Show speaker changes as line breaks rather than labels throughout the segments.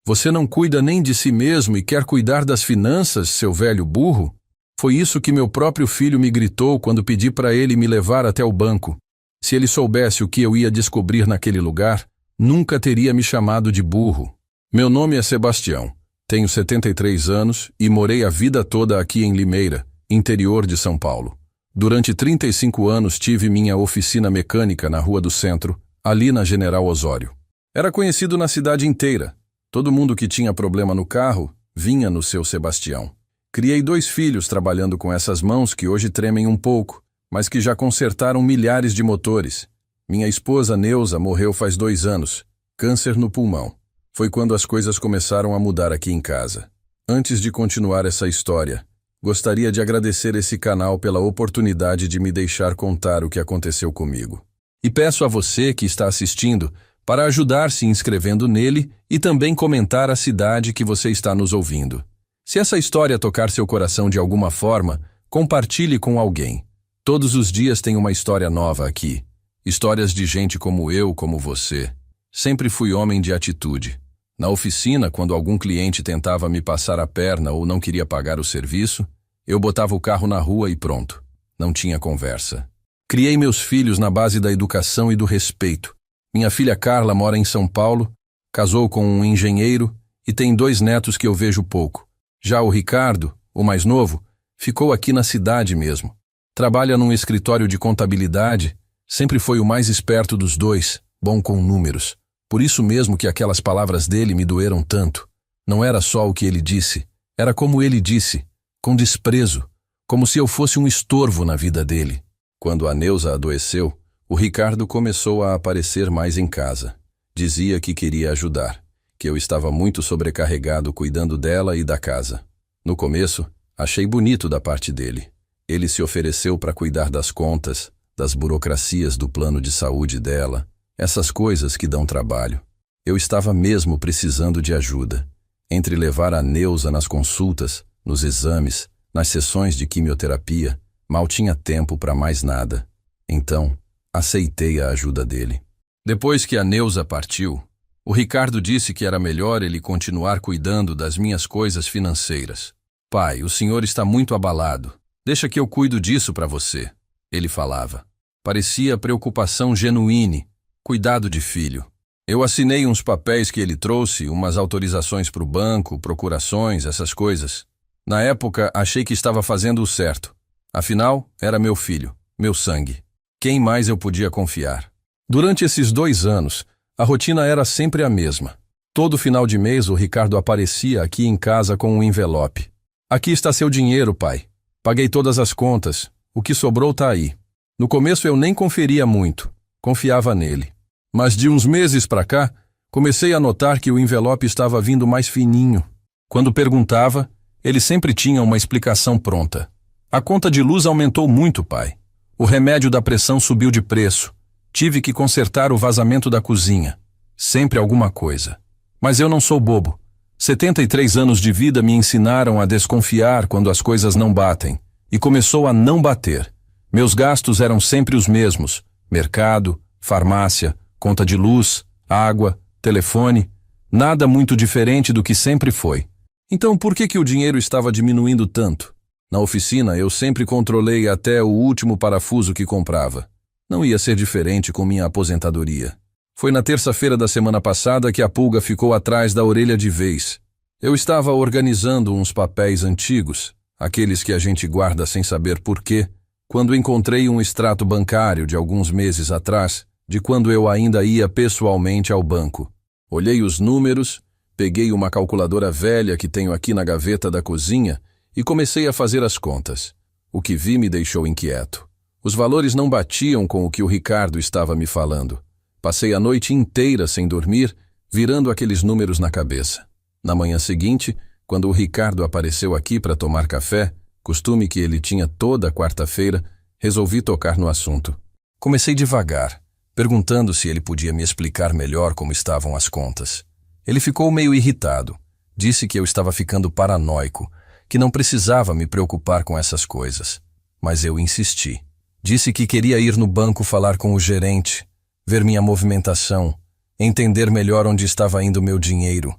Você não cuida nem de si mesmo e quer cuidar das finanças, seu velho burro? Foi isso que meu próprio filho me gritou quando pedi para ele me levar até o banco. Se ele soubesse o que eu ia descobrir naquele lugar, nunca teria me chamado de burro. Meu nome é Sebastião, tenho 73 anos e morei a vida toda aqui em Limeira, interior de São Paulo. Durante 35 anos tive minha oficina mecânica na Rua do Centro, ali na General Osório. Era conhecido na cidade inteira. Todo mundo que tinha problema no carro vinha no seu Sebastião. Criei 2 filhos trabalhando com essas mãos que hoje tremem um pouco, mas que já consertaram milhares de motores. Minha esposa Neuza morreu faz 2 anos, câncer no pulmão. Foi quando as coisas começaram a mudar aqui em casa. Antes de continuar essa história, gostaria de agradecer esse canal pela oportunidade de me deixar contar o que aconteceu comigo. E peço a você que está assistindo para ajudar se inscrevendo nele e também comentar a cidade que você está nos ouvindo. Se essa história tocar seu coração de alguma forma, compartilhe com alguém. Todos os dias tem uma história nova aqui. Histórias de gente como eu, como você. Sempre fui homem de atitude. Na oficina, quando algum cliente tentava me passar a perna ou não queria pagar o serviço, eu botava o carro na rua e pronto. Não tinha conversa. Criei meus filhos na base da educação e do respeito. Minha filha Carla mora em São Paulo, casou com um engenheiro e tem 2 netos que eu vejo pouco. Já o Ricardo, o mais novo, ficou aqui na cidade mesmo. Trabalha num escritório de contabilidade, sempre foi o mais esperto dos 2, bom com números. Por isso mesmo que aquelas palavras dele me doeram tanto. Não era só o que ele disse, era como ele disse, com desprezo, como se eu fosse um estorvo na vida dele. Quando a Neuza adoeceu, o Ricardo começou a aparecer mais em casa. Dizia que queria ajudar, que eu estava muito sobrecarregado cuidando dela e da casa. No começo, achei bonito da parte dele. Ele se ofereceu para cuidar das contas, das burocracias do plano de saúde dela, essas coisas que dão trabalho. Eu estava mesmo precisando de ajuda. Entre levar a Neuza nas consultas, nos exames, nas sessões de quimioterapia, mal tinha tempo para mais nada. Então, aceitei a ajuda dele. Depois que a Neuza partiu, o Ricardo disse que era melhor ele continuar cuidando das minhas coisas financeiras. Pai, o senhor está muito abalado. Deixa que eu cuido disso para você, ele falava. Parecia preocupação genuína, cuidado de filho. Eu assinei uns papéis que ele trouxe, umas autorizações para o banco, procurações, essas coisas. Na época, achei que estava fazendo o certo. Afinal, era meu filho, meu sangue. Quem mais eu podia confiar? Durante esses 2 anos, a rotina era sempre a mesma. Todo final de mês o Ricardo aparecia aqui em casa com um envelope. Aqui está seu dinheiro, pai. Paguei todas as contas. O que sobrou tá aí. No começo eu nem conferia muito. Confiava nele. Mas de uns meses para cá, comecei a notar que o envelope estava vindo mais fininho. Quando perguntava, ele sempre tinha uma explicação pronta. A conta de luz aumentou muito, pai. O remédio da pressão subiu de preço. Tive que consertar o vazamento da cozinha. Sempre alguma coisa. Mas eu não sou bobo. 73 anos de vida me ensinaram a desconfiar quando as coisas não batem. E começou a não bater. Meus gastos eram sempre os mesmos. Mercado, farmácia, conta de luz, água, telefone. Nada muito diferente do que sempre foi. Então por que o dinheiro estava diminuindo tanto? Na oficina eu sempre controlei até o último parafuso que comprava. Não ia ser diferente com minha aposentadoria. Foi na terça-feira da semana passada que a pulga ficou atrás da orelha de vez. Eu estava organizando uns papéis antigos, aqueles que a gente guarda sem saber porquê, quando encontrei um extrato bancário de alguns meses atrás, de quando eu ainda ia pessoalmente ao banco. Olhei os números, peguei uma calculadora velha que tenho aqui na gaveta da cozinha e comecei a fazer as contas. O que vi me deixou inquieto. Os valores não batiam com o que o Ricardo estava me falando. Passei a noite inteira sem dormir, virando aqueles números na cabeça. Na manhã seguinte, quando o Ricardo apareceu aqui para tomar café, costume que ele tinha toda quarta-feira, resolvi tocar no assunto. Comecei devagar, perguntando se ele podia me explicar melhor como estavam as contas. Ele ficou meio irritado. Disse que eu estava ficando paranoico, que não precisava me preocupar com essas coisas. Mas eu insisti. Disse que queria ir no banco falar com o gerente, ver minha movimentação, entender melhor onde estava indo meu dinheiro.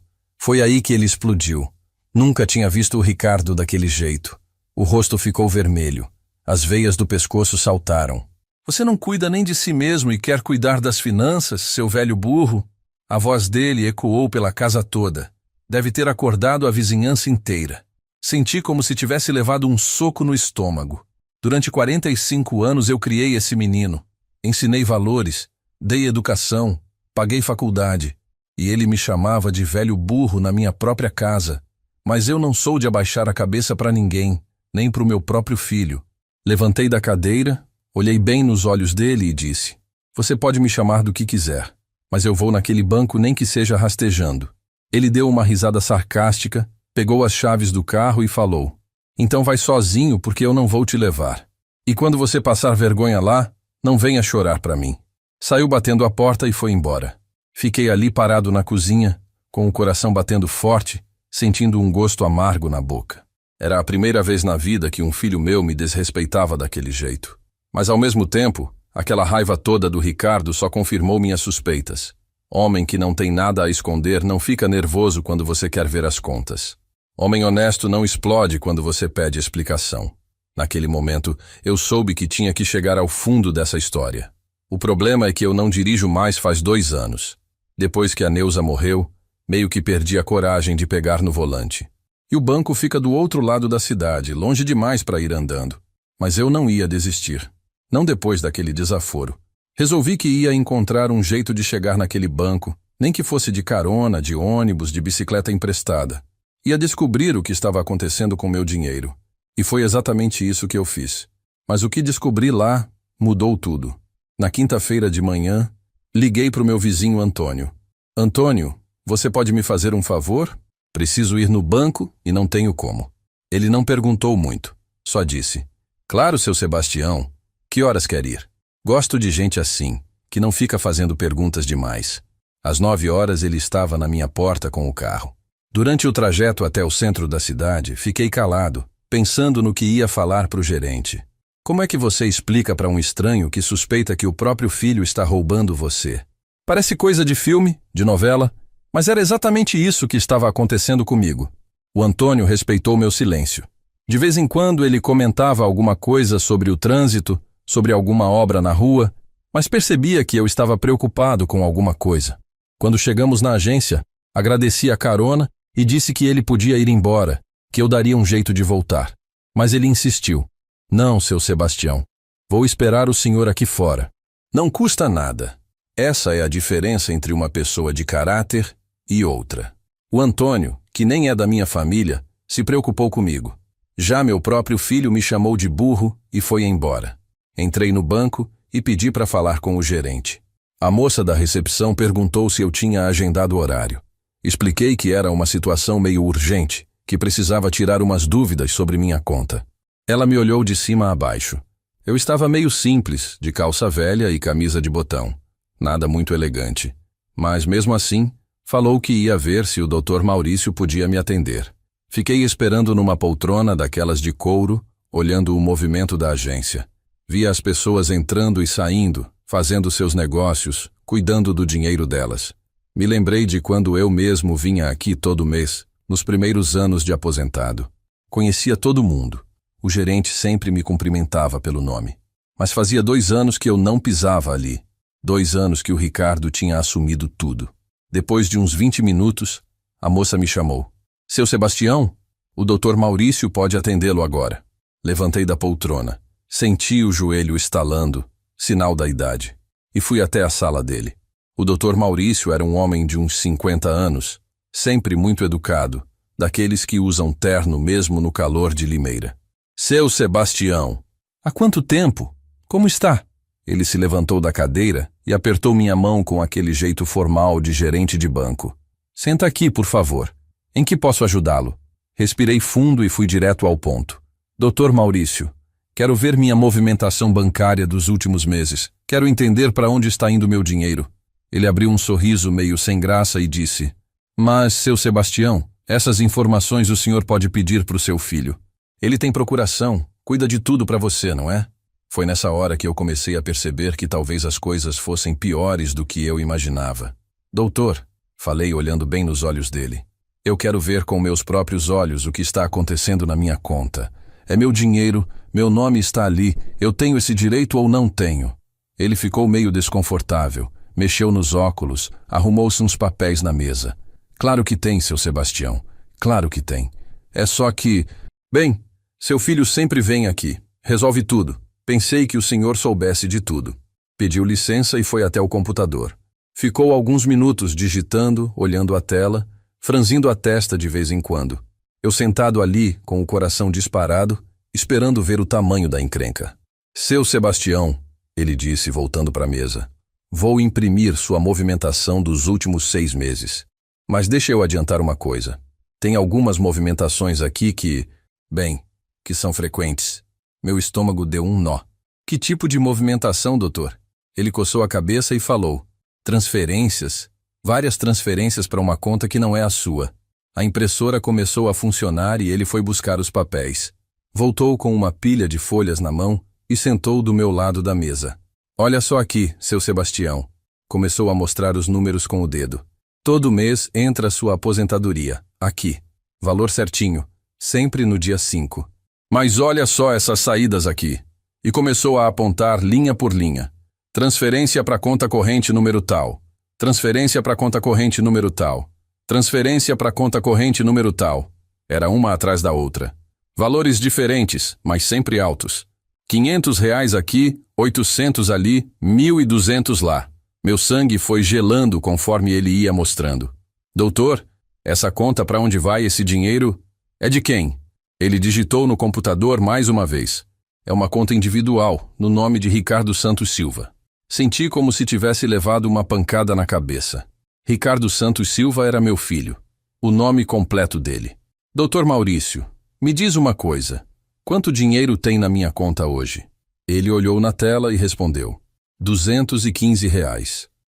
Foi aí que ele explodiu. Nunca tinha visto o Ricardo daquele jeito. O rosto ficou vermelho. As veias do pescoço saltaram. Você não cuida nem de si mesmo e quer cuidar das finanças, seu velho burro? A voz dele ecoou pela casa toda. Deve ter acordado a vizinhança inteira. Senti como se tivesse levado um soco no estômago. Durante 45 anos eu criei esse menino. Ensinei valores, dei educação, paguei faculdade. E ele me chamava de velho burro na minha própria casa. Mas eu não sou de abaixar a cabeça para ninguém, nem para o meu próprio filho. Levantei da cadeira, olhei bem nos olhos dele e disse: você pode me chamar do que quiser, mas eu vou naquele banco nem que seja rastejando. Ele deu uma risada sarcástica, pegou as chaves do carro e falou: então vai sozinho porque eu não vou te levar. E quando você passar vergonha lá, não venha chorar para mim. Saiu batendo a porta e foi embora. Fiquei ali parado na cozinha, com o coração batendo forte, sentindo um gosto amargo na boca. Era a primeira vez na vida que um filho meu me desrespeitava daquele jeito. Mas ao mesmo tempo, aquela raiva toda do Ricardo só confirmou minhas suspeitas. Homem que não tem nada a esconder não fica nervoso quando você quer ver as contas. Homem honesto não explode quando você pede explicação. Naquele momento, eu soube que tinha que chegar ao fundo dessa história. O problema é que eu não dirijo mais faz 2 anos. Depois que a Neuza morreu, meio que perdi a coragem de pegar no volante. E o banco fica do outro lado da cidade, longe demais para ir andando. Mas eu não ia desistir. Não depois daquele desaforo. Resolvi que ia encontrar um jeito de chegar naquele banco, nem que fosse de carona, de ônibus, de bicicleta emprestada. Ia descobrir o que estava acontecendo com meu dinheiro. E foi exatamente isso que eu fiz. Mas o que descobri lá mudou tudo. Na quinta-feira de manhã, liguei para o meu vizinho Antônio. Antônio, você pode me fazer um favor? Preciso ir no banco e não tenho como. Ele não perguntou muito, só disse: claro, seu Sebastião, que horas quer ir? Gosto de gente assim, que não fica fazendo perguntas demais. Às 9 horas ele estava na minha porta com o carro. Durante o trajeto até o centro da cidade, fiquei calado, pensando no que ia falar para o gerente. Como é que você explica para um estranho que suspeita que o próprio filho está roubando você? Parece coisa de filme, de novela, mas era exatamente isso que estava acontecendo comigo. O Antônio respeitou meu silêncio. De vez em quando ele comentava alguma coisa sobre o trânsito, sobre alguma obra na rua, mas percebia que eu estava preocupado com alguma coisa. Quando chegamos na agência, agradeci a carona e disse que ele podia ir embora, que eu daria um jeito de voltar. Mas ele insistiu. Não, seu Sebastião, vou esperar o senhor aqui fora. Não custa nada. Essa é a diferença entre uma pessoa de caráter e outra. O Antônio, que nem é da minha família, se preocupou comigo. Já meu próprio filho me chamou de burro e foi embora. Entrei no banco e pedi para falar com o gerente. A moça da recepção perguntou se eu tinha agendado o horário. Expliquei que era uma situação meio urgente, que precisava tirar umas dúvidas sobre minha conta. Ela me olhou de cima a baixo. Eu estava meio simples, de calça velha e camisa de botão. Nada muito elegante. Mas, mesmo assim, falou que ia ver se o Dr. Maurício podia me atender. Fiquei esperando numa poltrona daquelas de couro, olhando o movimento da agência. Via as pessoas entrando e saindo, fazendo seus negócios, cuidando do dinheiro delas. Me lembrei de quando eu mesmo vinha aqui todo mês, nos primeiros anos de aposentado. Conhecia todo mundo. O gerente sempre me cumprimentava pelo nome. Mas fazia 2 anos que eu não pisava ali. 2 anos que o Ricardo tinha assumido tudo. Depois de uns 20 minutos, a moça me chamou. Seu Sebastião, o Dr. Maurício pode atendê-lo agora. Levantei da poltrona. Senti o joelho estalando, sinal da idade. E fui até a sala dele. O Dr. Maurício era um homem de uns 50 anos, sempre muito educado, daqueles que usam terno mesmo no calor de Limeira. Seu Sebastião, há quanto tempo? Como está? Ele se levantou da cadeira e apertou minha mão com aquele jeito formal de gerente de banco. Senta aqui, por favor. Em que posso ajudá-lo? Respirei fundo e fui direto ao ponto. Dr. Maurício, quero ver minha movimentação bancária dos últimos meses. Quero entender para onde está indo meu dinheiro. Ele abriu um sorriso meio sem graça e disse: Mas, seu Sebastião, essas informações o senhor pode pedir para o seu filho. Ele tem procuração, cuida de tudo para você, não é? Foi nessa hora que eu comecei a perceber que talvez as coisas fossem piores do que eu imaginava. Doutor, falei olhando bem nos olhos dele, Eu quero ver com meus próprios olhos o que está acontecendo na minha conta. É meu dinheiro, meu nome está ali, eu tenho esse direito ou não tenho? Ele ficou meio desconfortável, mexeu nos óculos, arrumou-se uns papéis na mesa. Claro que tem, seu Sebastião, claro que tem. É só que... Bem, seu filho sempre vem aqui, resolve tudo. Pensei que o senhor soubesse de tudo. Pediu licença e foi até o computador. Ficou alguns minutos digitando, olhando a tela, franzindo a testa de vez em quando. Eu sentado ali, com o coração disparado, esperando ver o tamanho da encrenca. Seu Sebastião, ele disse voltando para a mesa, vou imprimir sua movimentação dos últimos 6 meses. Mas deixa eu adiantar uma coisa. Tem algumas movimentações aqui que, bem, que são frequentes. Meu estômago deu um nó. Que tipo de movimentação, doutor? Ele coçou a cabeça e falou, transferências, várias transferências para uma conta que não é a sua. A impressora começou a funcionar e ele foi buscar os papéis. Voltou com uma pilha de folhas na mão e sentou do meu lado da mesa. Olha só aqui, seu Sebastião. Começou a mostrar os números com o dedo. Todo mês entra a sua aposentadoria. Aqui. Valor certinho. Sempre no dia 5. Mas olha só essas saídas aqui. E começou a apontar linha por linha. Transferência para conta corrente número tal. Transferência para conta corrente número tal. Transferência para conta corrente número tal. Era uma atrás da outra. Valores diferentes, mas sempre altos. R$ 500 aqui, 800 ali, 1.200 lá. Meu sangue foi gelando conforme ele ia mostrando. Doutor, essa conta para onde vai esse dinheiro é de quem? Ele digitou no computador mais uma vez. É uma conta individual, no nome de Ricardo Santos Silva. Senti como se tivesse levado uma pancada na cabeça. Ricardo Santos Silva era meu filho. O nome completo dele. Doutor Maurício, me diz uma coisa. Quanto dinheiro tem na minha conta hoje? Ele olhou na tela e respondeu. R$ 215. R$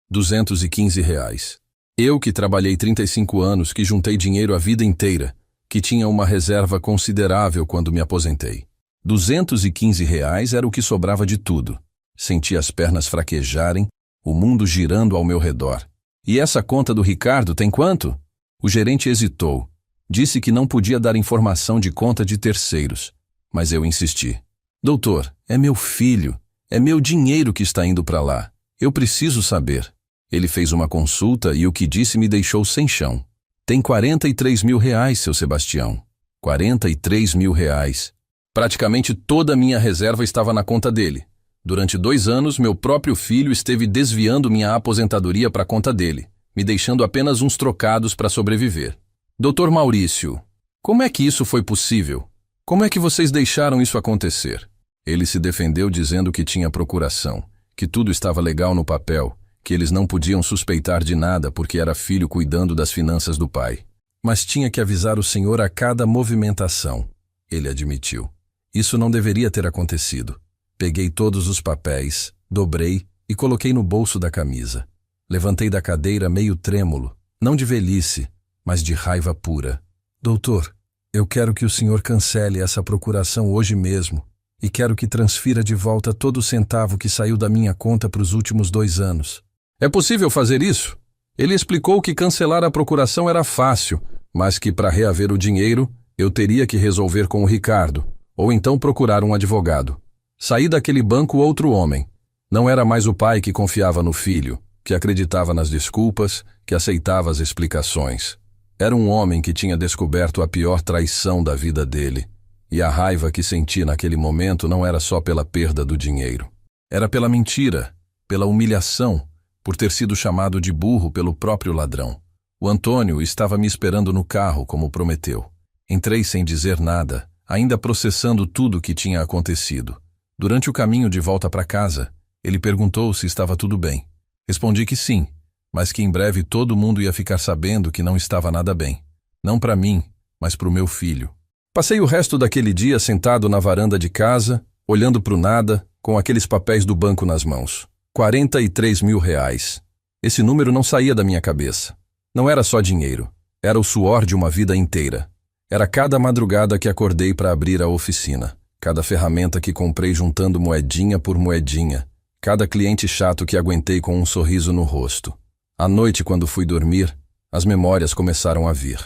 215. Eu que trabalhei 35 anos, que juntei dinheiro a vida inteira, que tinha uma reserva considerável quando me aposentei. R$ 215 era o que sobrava de tudo. Senti as pernas fraquejarem, o mundo girando ao meu redor. E essa conta do Ricardo tem quanto? O gerente hesitou. Disse que não podia dar informação de conta de terceiros. Mas eu insisti. Doutor, é meu filho. É meu dinheiro que está indo para lá. Eu preciso saber. Ele fez uma consulta e o que disse me deixou sem chão. Tem R$ 43.000, seu Sebastião. R$ 43.000. Praticamente toda a minha reserva estava na conta dele. Durante 2 anos, meu próprio filho esteve desviando minha aposentadoria para a conta dele, me deixando apenas uns trocados para sobreviver. Doutor Maurício, como é que isso foi possível? Como é que vocês deixaram isso acontecer? Ele se defendeu dizendo que tinha procuração, que tudo estava legal no papel, que eles não podiam suspeitar de nada porque era filho cuidando das finanças do pai. Mas tinha que avisar o senhor a cada movimentação. Ele admitiu. Isso não deveria ter acontecido. Peguei todos os papéis, dobrei e coloquei no bolso da camisa. Levantei da cadeira meio trêmulo, não de velhice, mas de raiva pura. Doutor, eu quero que o senhor cancele essa procuração hoje mesmo e quero que transfira de volta todo o centavo que saiu da minha conta para os últimos 2 anos. É possível fazer isso? Ele explicou que cancelar a procuração era fácil, mas que para reaver o dinheiro, eu teria que resolver com o Ricardo, ou então procurar um advogado. Saí daquele banco outro homem. Não era mais o pai que confiava no filho, que acreditava nas desculpas, que aceitava as explicações. Era um homem que tinha descoberto a pior traição da vida dele. E a raiva que senti naquele momento não era só pela perda do dinheiro. Era pela mentira, pela humilhação, por ter sido chamado de burro pelo próprio ladrão. O Antônio estava me esperando no carro, como prometeu. Entrei sem dizer nada, ainda processando tudo o que tinha acontecido. Durante o caminho de volta para casa, ele perguntou se estava tudo bem. Respondi que sim, mas que em breve todo mundo ia ficar sabendo que não estava nada bem. Não para mim, mas para o meu filho. Passei o resto daquele dia sentado na varanda de casa, olhando para o nada, com aqueles papéis do banco nas mãos. R$ 43.000. Esse número não saía da minha cabeça. Não era só dinheiro, era o suor de uma vida inteira. Era cada madrugada que acordei para abrir a oficina. Cada ferramenta que comprei juntando moedinha por moedinha. Cada cliente chato que aguentei com um sorriso no rosto. À noite, quando fui dormir, as memórias começaram a vir.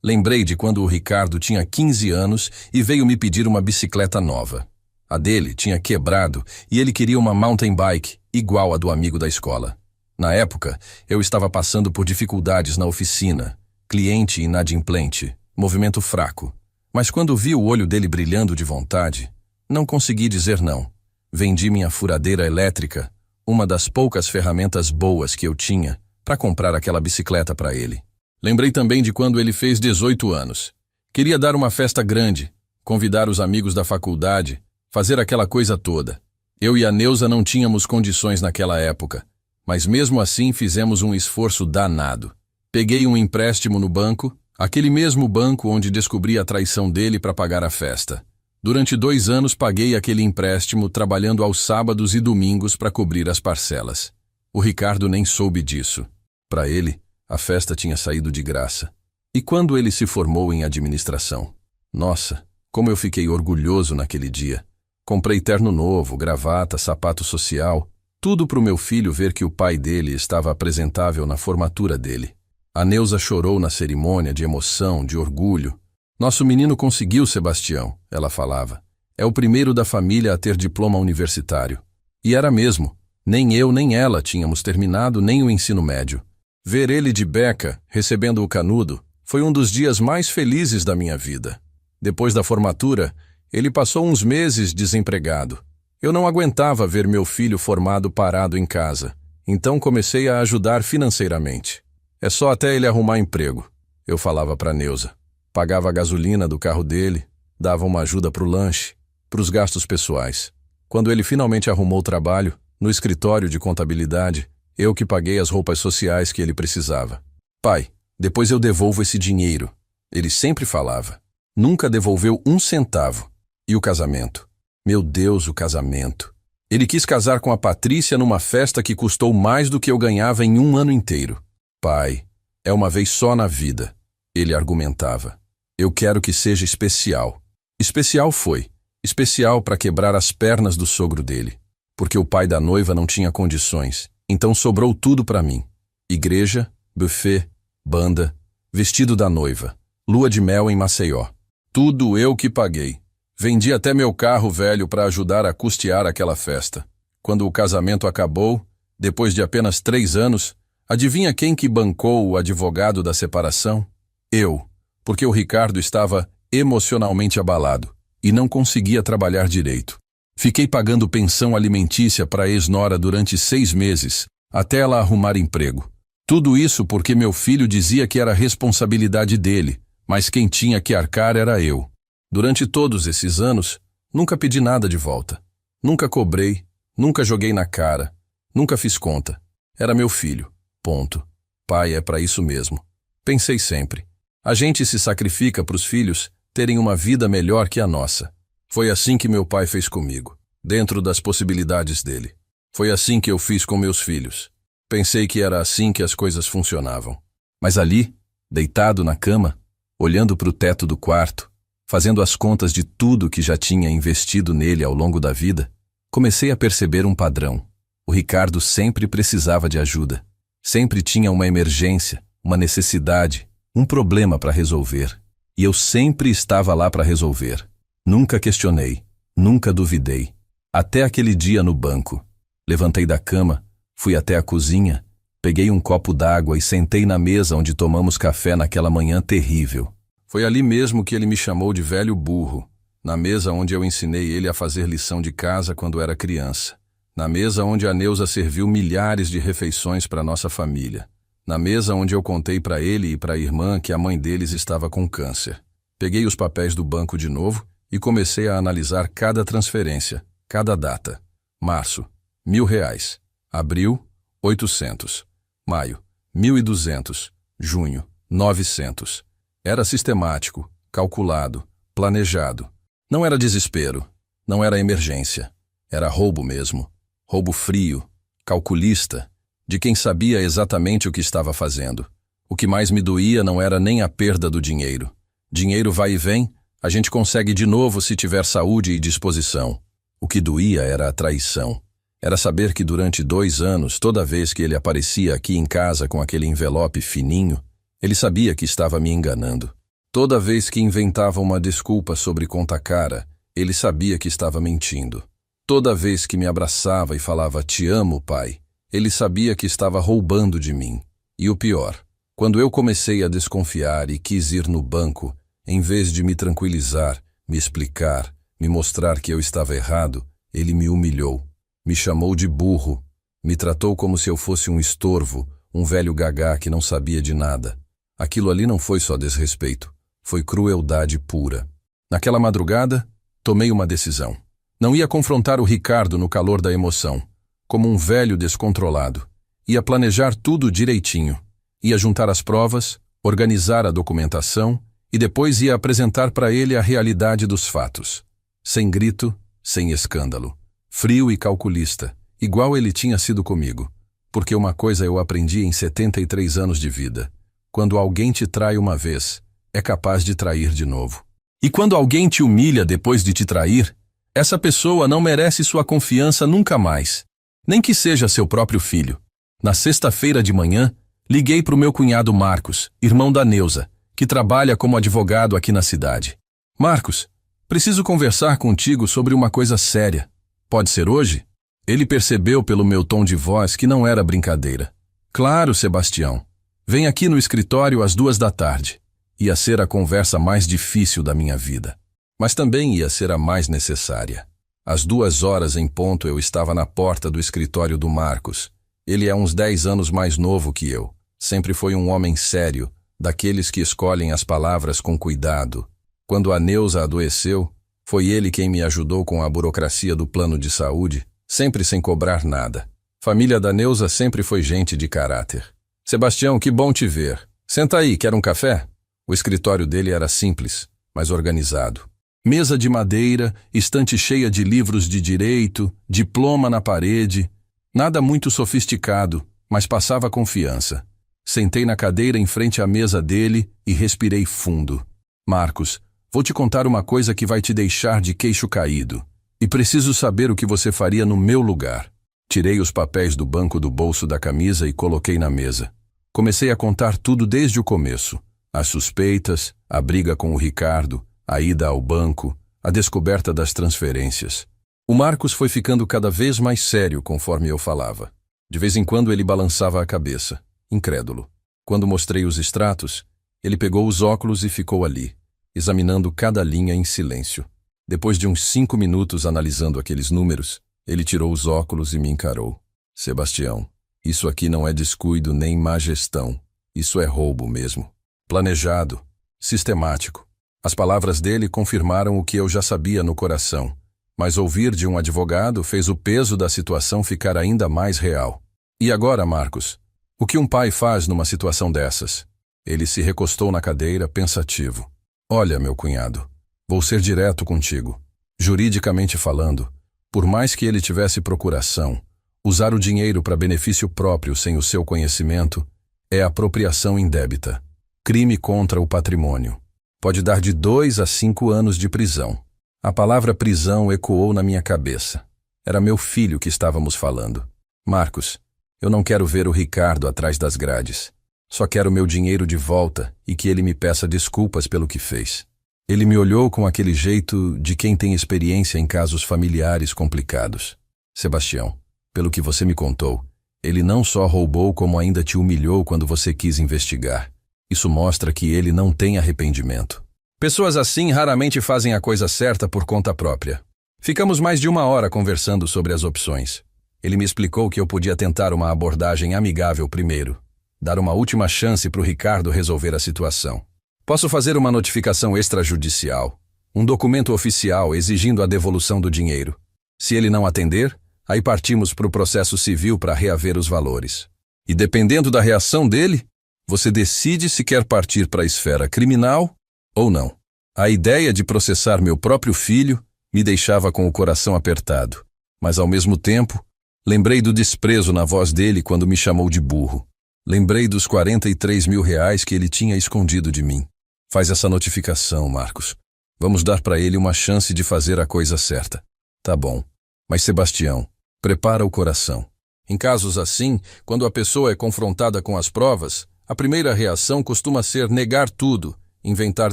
Lembrei de quando o Ricardo tinha 15 anos e veio me pedir uma bicicleta nova. A dele tinha quebrado e ele queria uma mountain bike igual a do amigo da escola. Na época, eu estava passando por dificuldades na oficina, cliente inadimplente, movimento fraco. Mas quando vi o olho dele brilhando de vontade, não consegui dizer não. Vendi minha furadeira elétrica, uma das poucas ferramentas boas que eu tinha, para comprar aquela bicicleta para ele. Lembrei também de quando ele fez 18 anos. Queria dar uma festa grande, convidar os amigos da faculdade, fazer aquela coisa toda. Eu e a Neuza não tínhamos condições naquela época, mas mesmo assim fizemos um esforço danado. Peguei um empréstimo no banco, aquele mesmo banco onde descobri a traição dele para pagar a festa. Durante 2 anos paguei aquele empréstimo trabalhando aos sábados e domingos para cobrir as parcelas. O Ricardo nem soube disso. Para ele, a festa tinha saído de graça. E quando ele se formou em administração? Nossa, como eu fiquei orgulhoso naquele dia. Comprei terno novo, gravata, sapato social, tudo para o meu filho ver que o pai dele estava apresentável na formatura dele. A Neuza chorou na cerimônia de emoção, de orgulho. Nosso menino conseguiu, Sebastião, ela falava. É o primeiro da família a ter diploma universitário. E era mesmo. Nem eu nem ela tínhamos terminado nem o ensino médio. Ver ele de beca, recebendo o canudo, foi um dos dias mais felizes da minha vida. Depois da formatura, ele passou uns meses desempregado. Eu não aguentava ver meu filho formado parado em casa, então comecei a ajudar financeiramente. É só até ele arrumar emprego, eu falava para Neuza. Pagava a gasolina do carro dele, dava uma ajuda para o lanche, para os gastos pessoais. Quando ele finalmente arrumou trabalho, no escritório de contabilidade, eu que paguei as roupas sociais que ele precisava. Pai, depois eu devolvo esse dinheiro. Ele sempre falava. Nunca devolveu 1 centavo. E o casamento? Meu Deus, o casamento. Ele quis casar com a Patrícia numa festa que custou mais do que eu ganhava em 1 ano inteiro. Pai, é uma vez só na vida, ele argumentava. Eu quero que seja especial. Especial foi. Especial para quebrar as pernas do sogro dele. Porque o pai da noiva não tinha condições. Então sobrou tudo para mim. Igreja, buffet, banda, vestido da noiva, lua de mel em Maceió. Tudo eu que paguei. Vendi até meu carro velho para ajudar a custear aquela festa. Quando o casamento acabou, depois de apenas 3 anos, adivinha quem que bancou o advogado da separação? Eu, porque o Ricardo estava emocionalmente abalado e não conseguia trabalhar direito. Fiquei pagando pensão alimentícia para a ex-nora durante 6 meses, até ela arrumar emprego. Tudo isso porque meu filho dizia que era responsabilidade dele, mas quem tinha que arcar era eu. Durante todos esses anos, nunca pedi nada de volta. Nunca cobrei, nunca joguei na cara, nunca fiz conta. Era meu filho. Ponto. Pai é para isso mesmo. Pensei sempre. A gente se sacrifica para os filhos terem uma vida melhor que a nossa. Foi assim que meu pai fez comigo, dentro das possibilidades dele. Foi assim que eu fiz com meus filhos. Pensei que era assim que as coisas funcionavam. Mas ali, deitado na cama, olhando para o teto do quarto, fazendo as contas de tudo que já tinha investido nele ao longo da vida, comecei a perceber um padrão. O Ricardo sempre precisava de ajuda. Sempre tinha uma emergência, uma necessidade, um problema para resolver. E eu sempre estava lá para resolver. Nunca questionei, nunca duvidei. Até aquele dia no banco. Levantei da cama, fui até a cozinha, peguei um copo d'água e sentei na mesa onde tomamos café naquela manhã terrível. Foi ali mesmo que ele me chamou de velho burro, na mesa onde eu ensinei ele a fazer lição de casa quando era criança. Na mesa onde a Neuza serviu milhares de refeições para nossa família. Na mesa onde eu contei para ele e para a irmã que a mãe deles estava com câncer. Peguei os papéis do banco de novo e comecei a analisar cada transferência, cada data. Março, R$1.000. Abril, 800. Maio, 1.200. Junho, 900. Era sistemático, calculado, planejado. Não era desespero, não era emergência. Era roubo mesmo. Roubo frio, calculista, de quem sabia exatamente o que estava fazendo. O que mais me doía não era nem a perda do dinheiro. Dinheiro vai e vem, a gente consegue de novo se tiver saúde e disposição. O que doía era a traição. Era saber que durante 2 anos, toda vez que ele aparecia aqui em casa com aquele envelope fininho, ele sabia que estava me enganando. Toda vez que inventava uma desculpa sobre conta cara, ele sabia que estava mentindo. Toda vez que me abraçava e falava "te amo, pai", ele sabia que estava roubando de mim. E o pior, quando eu comecei a desconfiar e quis ir no banco, em vez de me tranquilizar, me explicar, me mostrar que eu estava errado, ele me humilhou, me chamou de burro, me tratou como se eu fosse um estorvo, um velho gagá que não sabia de nada. Aquilo ali não foi só desrespeito, foi crueldade pura. Naquela madrugada, tomei uma decisão. Não ia confrontar o Ricardo no calor da emoção, como um velho descontrolado. Ia planejar tudo direitinho. Ia juntar as provas, organizar a documentação e depois ia apresentar para ele a realidade dos fatos. Sem grito, sem escândalo. Frio e calculista, igual ele tinha sido comigo. Porque uma coisa eu aprendi em 73 anos de vida. Quando alguém te trai uma vez, é capaz de trair de novo. E quando alguém te humilha depois de te trair, essa pessoa não merece sua confiança nunca mais. Nem que seja seu próprio filho. Na sexta-feira de manhã, liguei para o meu cunhado Marcos, irmão da Neuza, que trabalha como advogado aqui na cidade. Marcos, preciso conversar contigo sobre uma coisa séria. Pode ser hoje? Ele percebeu pelo meu tom de voz que não era brincadeira. Claro, Sebastião. Vem aqui no escritório às 14h. Ia ser a conversa mais difícil da minha vida. Mas também ia ser a mais necessária. Às 2h em ponto eu estava na porta do escritório do Marcos. Ele é uns 10 anos mais novo que eu. Sempre foi um homem sério, daqueles que escolhem as palavras com cuidado. Quando a Neuza adoeceu, foi ele quem me ajudou com a burocracia do plano de saúde, sempre sem cobrar nada. Família da Neuza sempre foi gente de caráter. Sebastião, que bom te ver. Senta aí, quer um café? O escritório dele era simples, mas organizado. Mesa de madeira, estante cheia de livros de direito, diploma na parede. Nada muito sofisticado, mas passava confiança. Sentei na cadeira em frente à mesa dele e respirei fundo. Marcos, vou te contar uma coisa que vai te deixar de queixo caído. E preciso saber o que você faria no meu lugar. Tirei os papéis do banco do bolso da camisa e coloquei na mesa. Comecei a contar tudo desde o começo. As suspeitas, a briga com o Ricardo, a ida ao banco, a descoberta das transferências. O Marcos foi ficando cada vez mais sério conforme eu falava. De vez em quando ele balançava a cabeça, incrédulo. Quando mostrei os extratos, ele pegou os óculos e ficou ali, examinando cada linha em silêncio. Depois de uns 5 minutos analisando aqueles números, ele tirou os óculos e me encarou. Sebastião, isso aqui não é descuido nem má gestão. Isso é roubo mesmo. Planejado, sistemático. As palavras dele confirmaram o que eu já sabia no coração, mas ouvir de um advogado fez o peso da situação ficar ainda mais real. E agora, Marcos, o que um pai faz numa situação dessas? Ele se recostou na cadeira, pensativo. Olha, meu cunhado, vou ser direto contigo. Juridicamente falando, por mais que ele tivesse procuração, usar o dinheiro para benefício próprio sem o seu conhecimento é apropriação indébita. Crime contra o patrimônio. Pode dar de 2 a 5 anos de prisão. A palavra prisão ecoou na minha cabeça. Era meu filho que estávamos falando. Marcos, eu não quero ver o Ricardo atrás das grades. Só quero meu dinheiro de volta e que ele me peça desculpas pelo que fez. Ele me olhou com aquele jeito de quem tem experiência em casos familiares complicados. Sebastião, pelo que você me contou, ele não só roubou como ainda te humilhou quando você quis investigar. Isso mostra que ele não tem arrependimento. Pessoas assim raramente fazem a coisa certa por conta própria. Ficamos mais de 1 hora conversando sobre as opções. Ele me explicou que eu podia tentar uma abordagem amigável primeiro, dar uma última chance para o Ricardo resolver a situação. Posso fazer uma notificação extrajudicial, um documento oficial exigindo a devolução do dinheiro. Se ele não atender, aí partimos para o processo civil para reaver os valores. E dependendo da reação dele, você decide se quer partir para a esfera criminal ou não. A ideia de processar meu próprio filho me deixava com o coração apertado, mas ao mesmo tempo, lembrei do desprezo na voz dele quando me chamou de burro. Lembrei dos R$ 43 mil que ele tinha escondido de mim. Faz essa notificação, Marcos. Vamos dar para ele uma chance de fazer a coisa certa. Tá bom. Mas, Sebastião, prepara o coração. Em casos assim, quando a pessoa é confrontada com as provas, a primeira reação costuma ser negar tudo inventar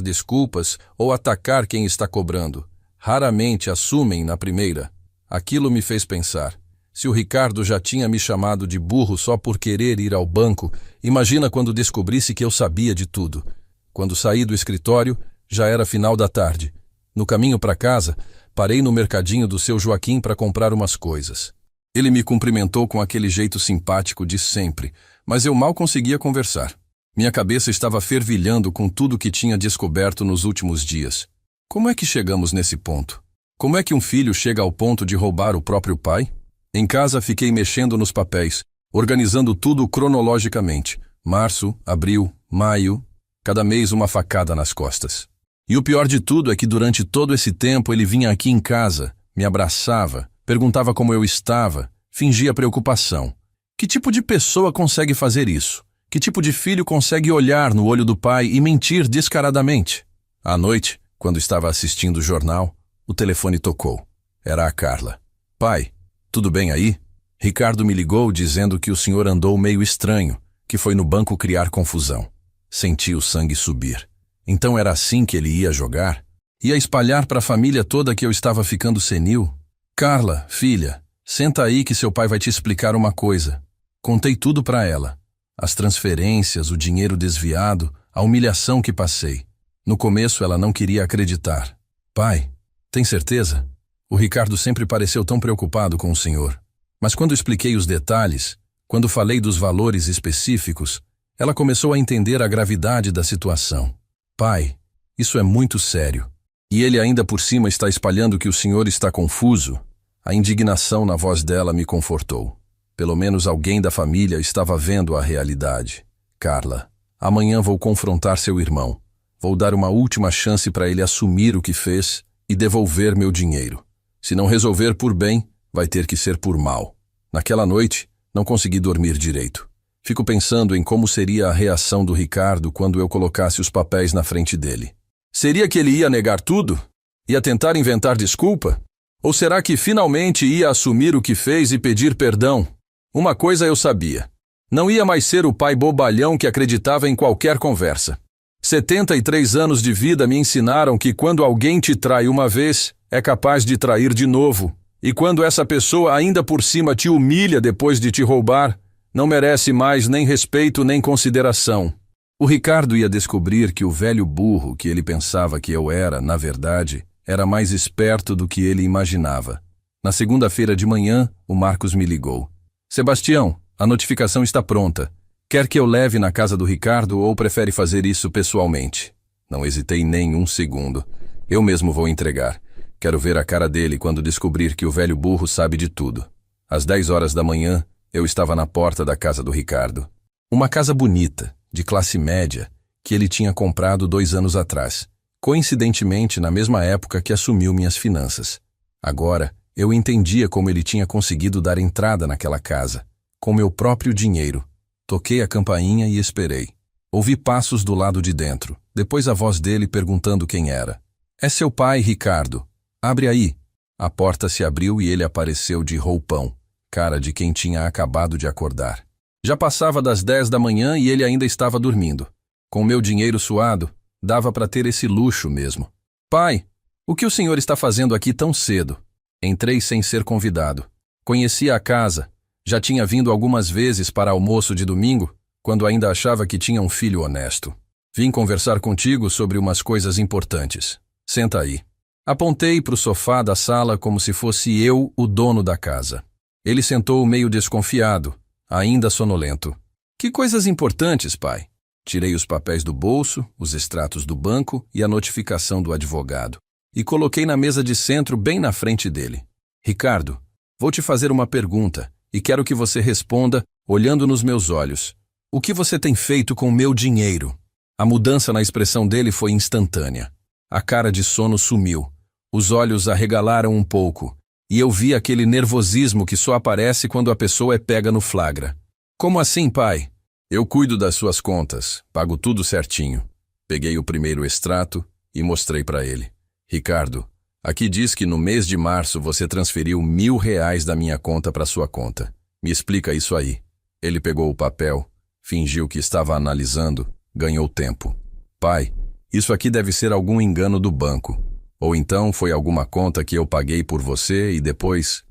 desculpas ou atacar quem está cobrando. Raramente assumem na primeira. Aquilo me fez pensar. Se o Ricardo já tinha me chamado de burro só por querer ir ao banco, imagina quando descobrisse que eu sabia de tudo. Quando saí do escritório, já era final da tarde. No caminho para casa, parei no mercadinho do seu Joaquim para comprar umas coisas. Ele me cumprimentou com aquele jeito simpático de sempre, mas eu mal conseguia conversar. Minha cabeça estava fervilhando com tudo que tinha descoberto nos últimos dias. Como é que chegamos nesse ponto? Como é que um filho chega ao ponto de roubar o próprio pai? Em casa fiquei mexendo nos papéis, organizando tudo cronologicamente. Março, abril, maio, cada mês uma facada nas costas. E o pior de tudo é que durante todo esse tempo ele vinha aqui em casa, me abraçava, perguntava como eu estava, fingia preocupação. Que tipo de pessoa consegue fazer isso? Que tipo de filho consegue olhar no olho do pai e mentir descaradamente? À noite, quando estava assistindo o jornal, o telefone tocou. Era a Carla. Pai, tudo bem aí? Ricardo me ligou dizendo que o senhor andou meio estranho, que foi no banco criar confusão. Senti o sangue subir. Então era assim que ele ia jogar? Ia espalhar para a família toda que eu estava ficando senil? Carla, filha, senta aí que seu pai vai te explicar uma coisa. Contei tudo para ela. As transferências, o dinheiro desviado, a humilhação que passei. No começo ela não queria acreditar. Pai, tem certeza? O Ricardo sempre pareceu tão preocupado com o senhor. Mas quando expliquei os detalhes, quando falei dos valores específicos, ela começou a entender a gravidade da situação. Pai, isso é muito sério. E ele ainda por cima está espalhando que o senhor está confuso. A indignação na voz dela me confortou. Pelo menos alguém da família estava vendo a realidade. Carla, amanhã vou confrontar seu irmão. Vou dar uma última chance para ele assumir o que fez e devolver meu dinheiro. Se não resolver por bem, vai ter que ser por mal. Naquela noite, não consegui dormir direito. Fico pensando em como seria a reação do Ricardo quando eu colocasse os papéis na frente dele. Seria que ele ia negar tudo? Ia tentar inventar desculpa? Ou será que finalmente ia assumir o que fez e pedir perdão? Uma coisa eu sabia. Não ia mais ser o pai bobalhão que acreditava em qualquer conversa. 73 anos de vida me ensinaram que quando alguém te trai uma vez, é capaz de trair de novo. E quando essa pessoa ainda por cima te humilha depois de te roubar, não merece mais nem respeito nem consideração. O Ricardo ia descobrir que o velho burro que ele pensava que eu era, na verdade, era mais esperto do que ele imaginava. Na segunda-feira de manhã, o Marcos me ligou. Sebastião, a notificação está pronta. Quer que eu leve na casa do Ricardo ou prefere fazer isso pessoalmente? Não hesitei nem um segundo. Eu mesmo vou entregar. Quero ver a cara dele quando descobrir que o velho burro sabe de tudo. Às 10 horas da manhã, eu estava na porta da casa do Ricardo. Uma casa bonita, de classe média, que ele tinha comprado 2 anos atrás, coincidentemente na mesma época que assumiu minhas finanças. Agora, eu entendia como ele tinha conseguido dar entrada naquela casa, com meu próprio dinheiro. Toquei a campainha e esperei. Ouvi passos do lado de dentro, depois a voz dele perguntando quem era. É seu pai, Ricardo. Abre aí. A porta se abriu e ele apareceu de roupão, cara de quem tinha acabado de acordar. Já passava das 10 da manhã e ele ainda estava dormindo. Com meu dinheiro suado, dava para ter esse luxo mesmo. Pai, o que o senhor está fazendo aqui tão cedo? Entrei sem ser convidado. Conhecia a casa. Já tinha vindo algumas vezes para almoço de domingo, quando ainda achava que tinha um filho honesto. Vim conversar contigo sobre umas coisas importantes. Senta aí. Apontei para o sofá da sala como se fosse eu o dono da casa. Ele sentou meio desconfiado, ainda sonolento. Que coisas importantes, pai? Tirei os papéis do bolso, os extratos do banco e a notificação do advogado. E coloquei na mesa de centro bem na frente dele. Ricardo, vou te fazer uma pergunta e quero que você responda olhando nos meus olhos. O que você tem feito com o meu dinheiro? A mudança na expressão dele foi instantânea. A cara de sono sumiu. Os olhos arregalaram um pouco, e eu vi aquele nervosismo que só aparece quando a pessoa é pega no flagra. Como assim, pai? Eu cuido das suas contas, pago tudo certinho. Peguei o primeiro extrato e mostrei para ele. Ricardo, aqui diz que no mês de março você transferiu R$1.000 da minha conta para sua conta. Me explica isso aí. Ele pegou o papel, fingiu que estava analisando, ganhou tempo. Pai, Isso aqui deve ser algum engano do banco. Ou então foi alguma conta que eu paguei por você e depois...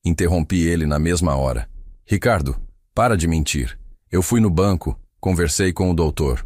Interrompi ele na mesma hora. Ricardo, para de mentir. Eu fui no banco, conversei com o doutor.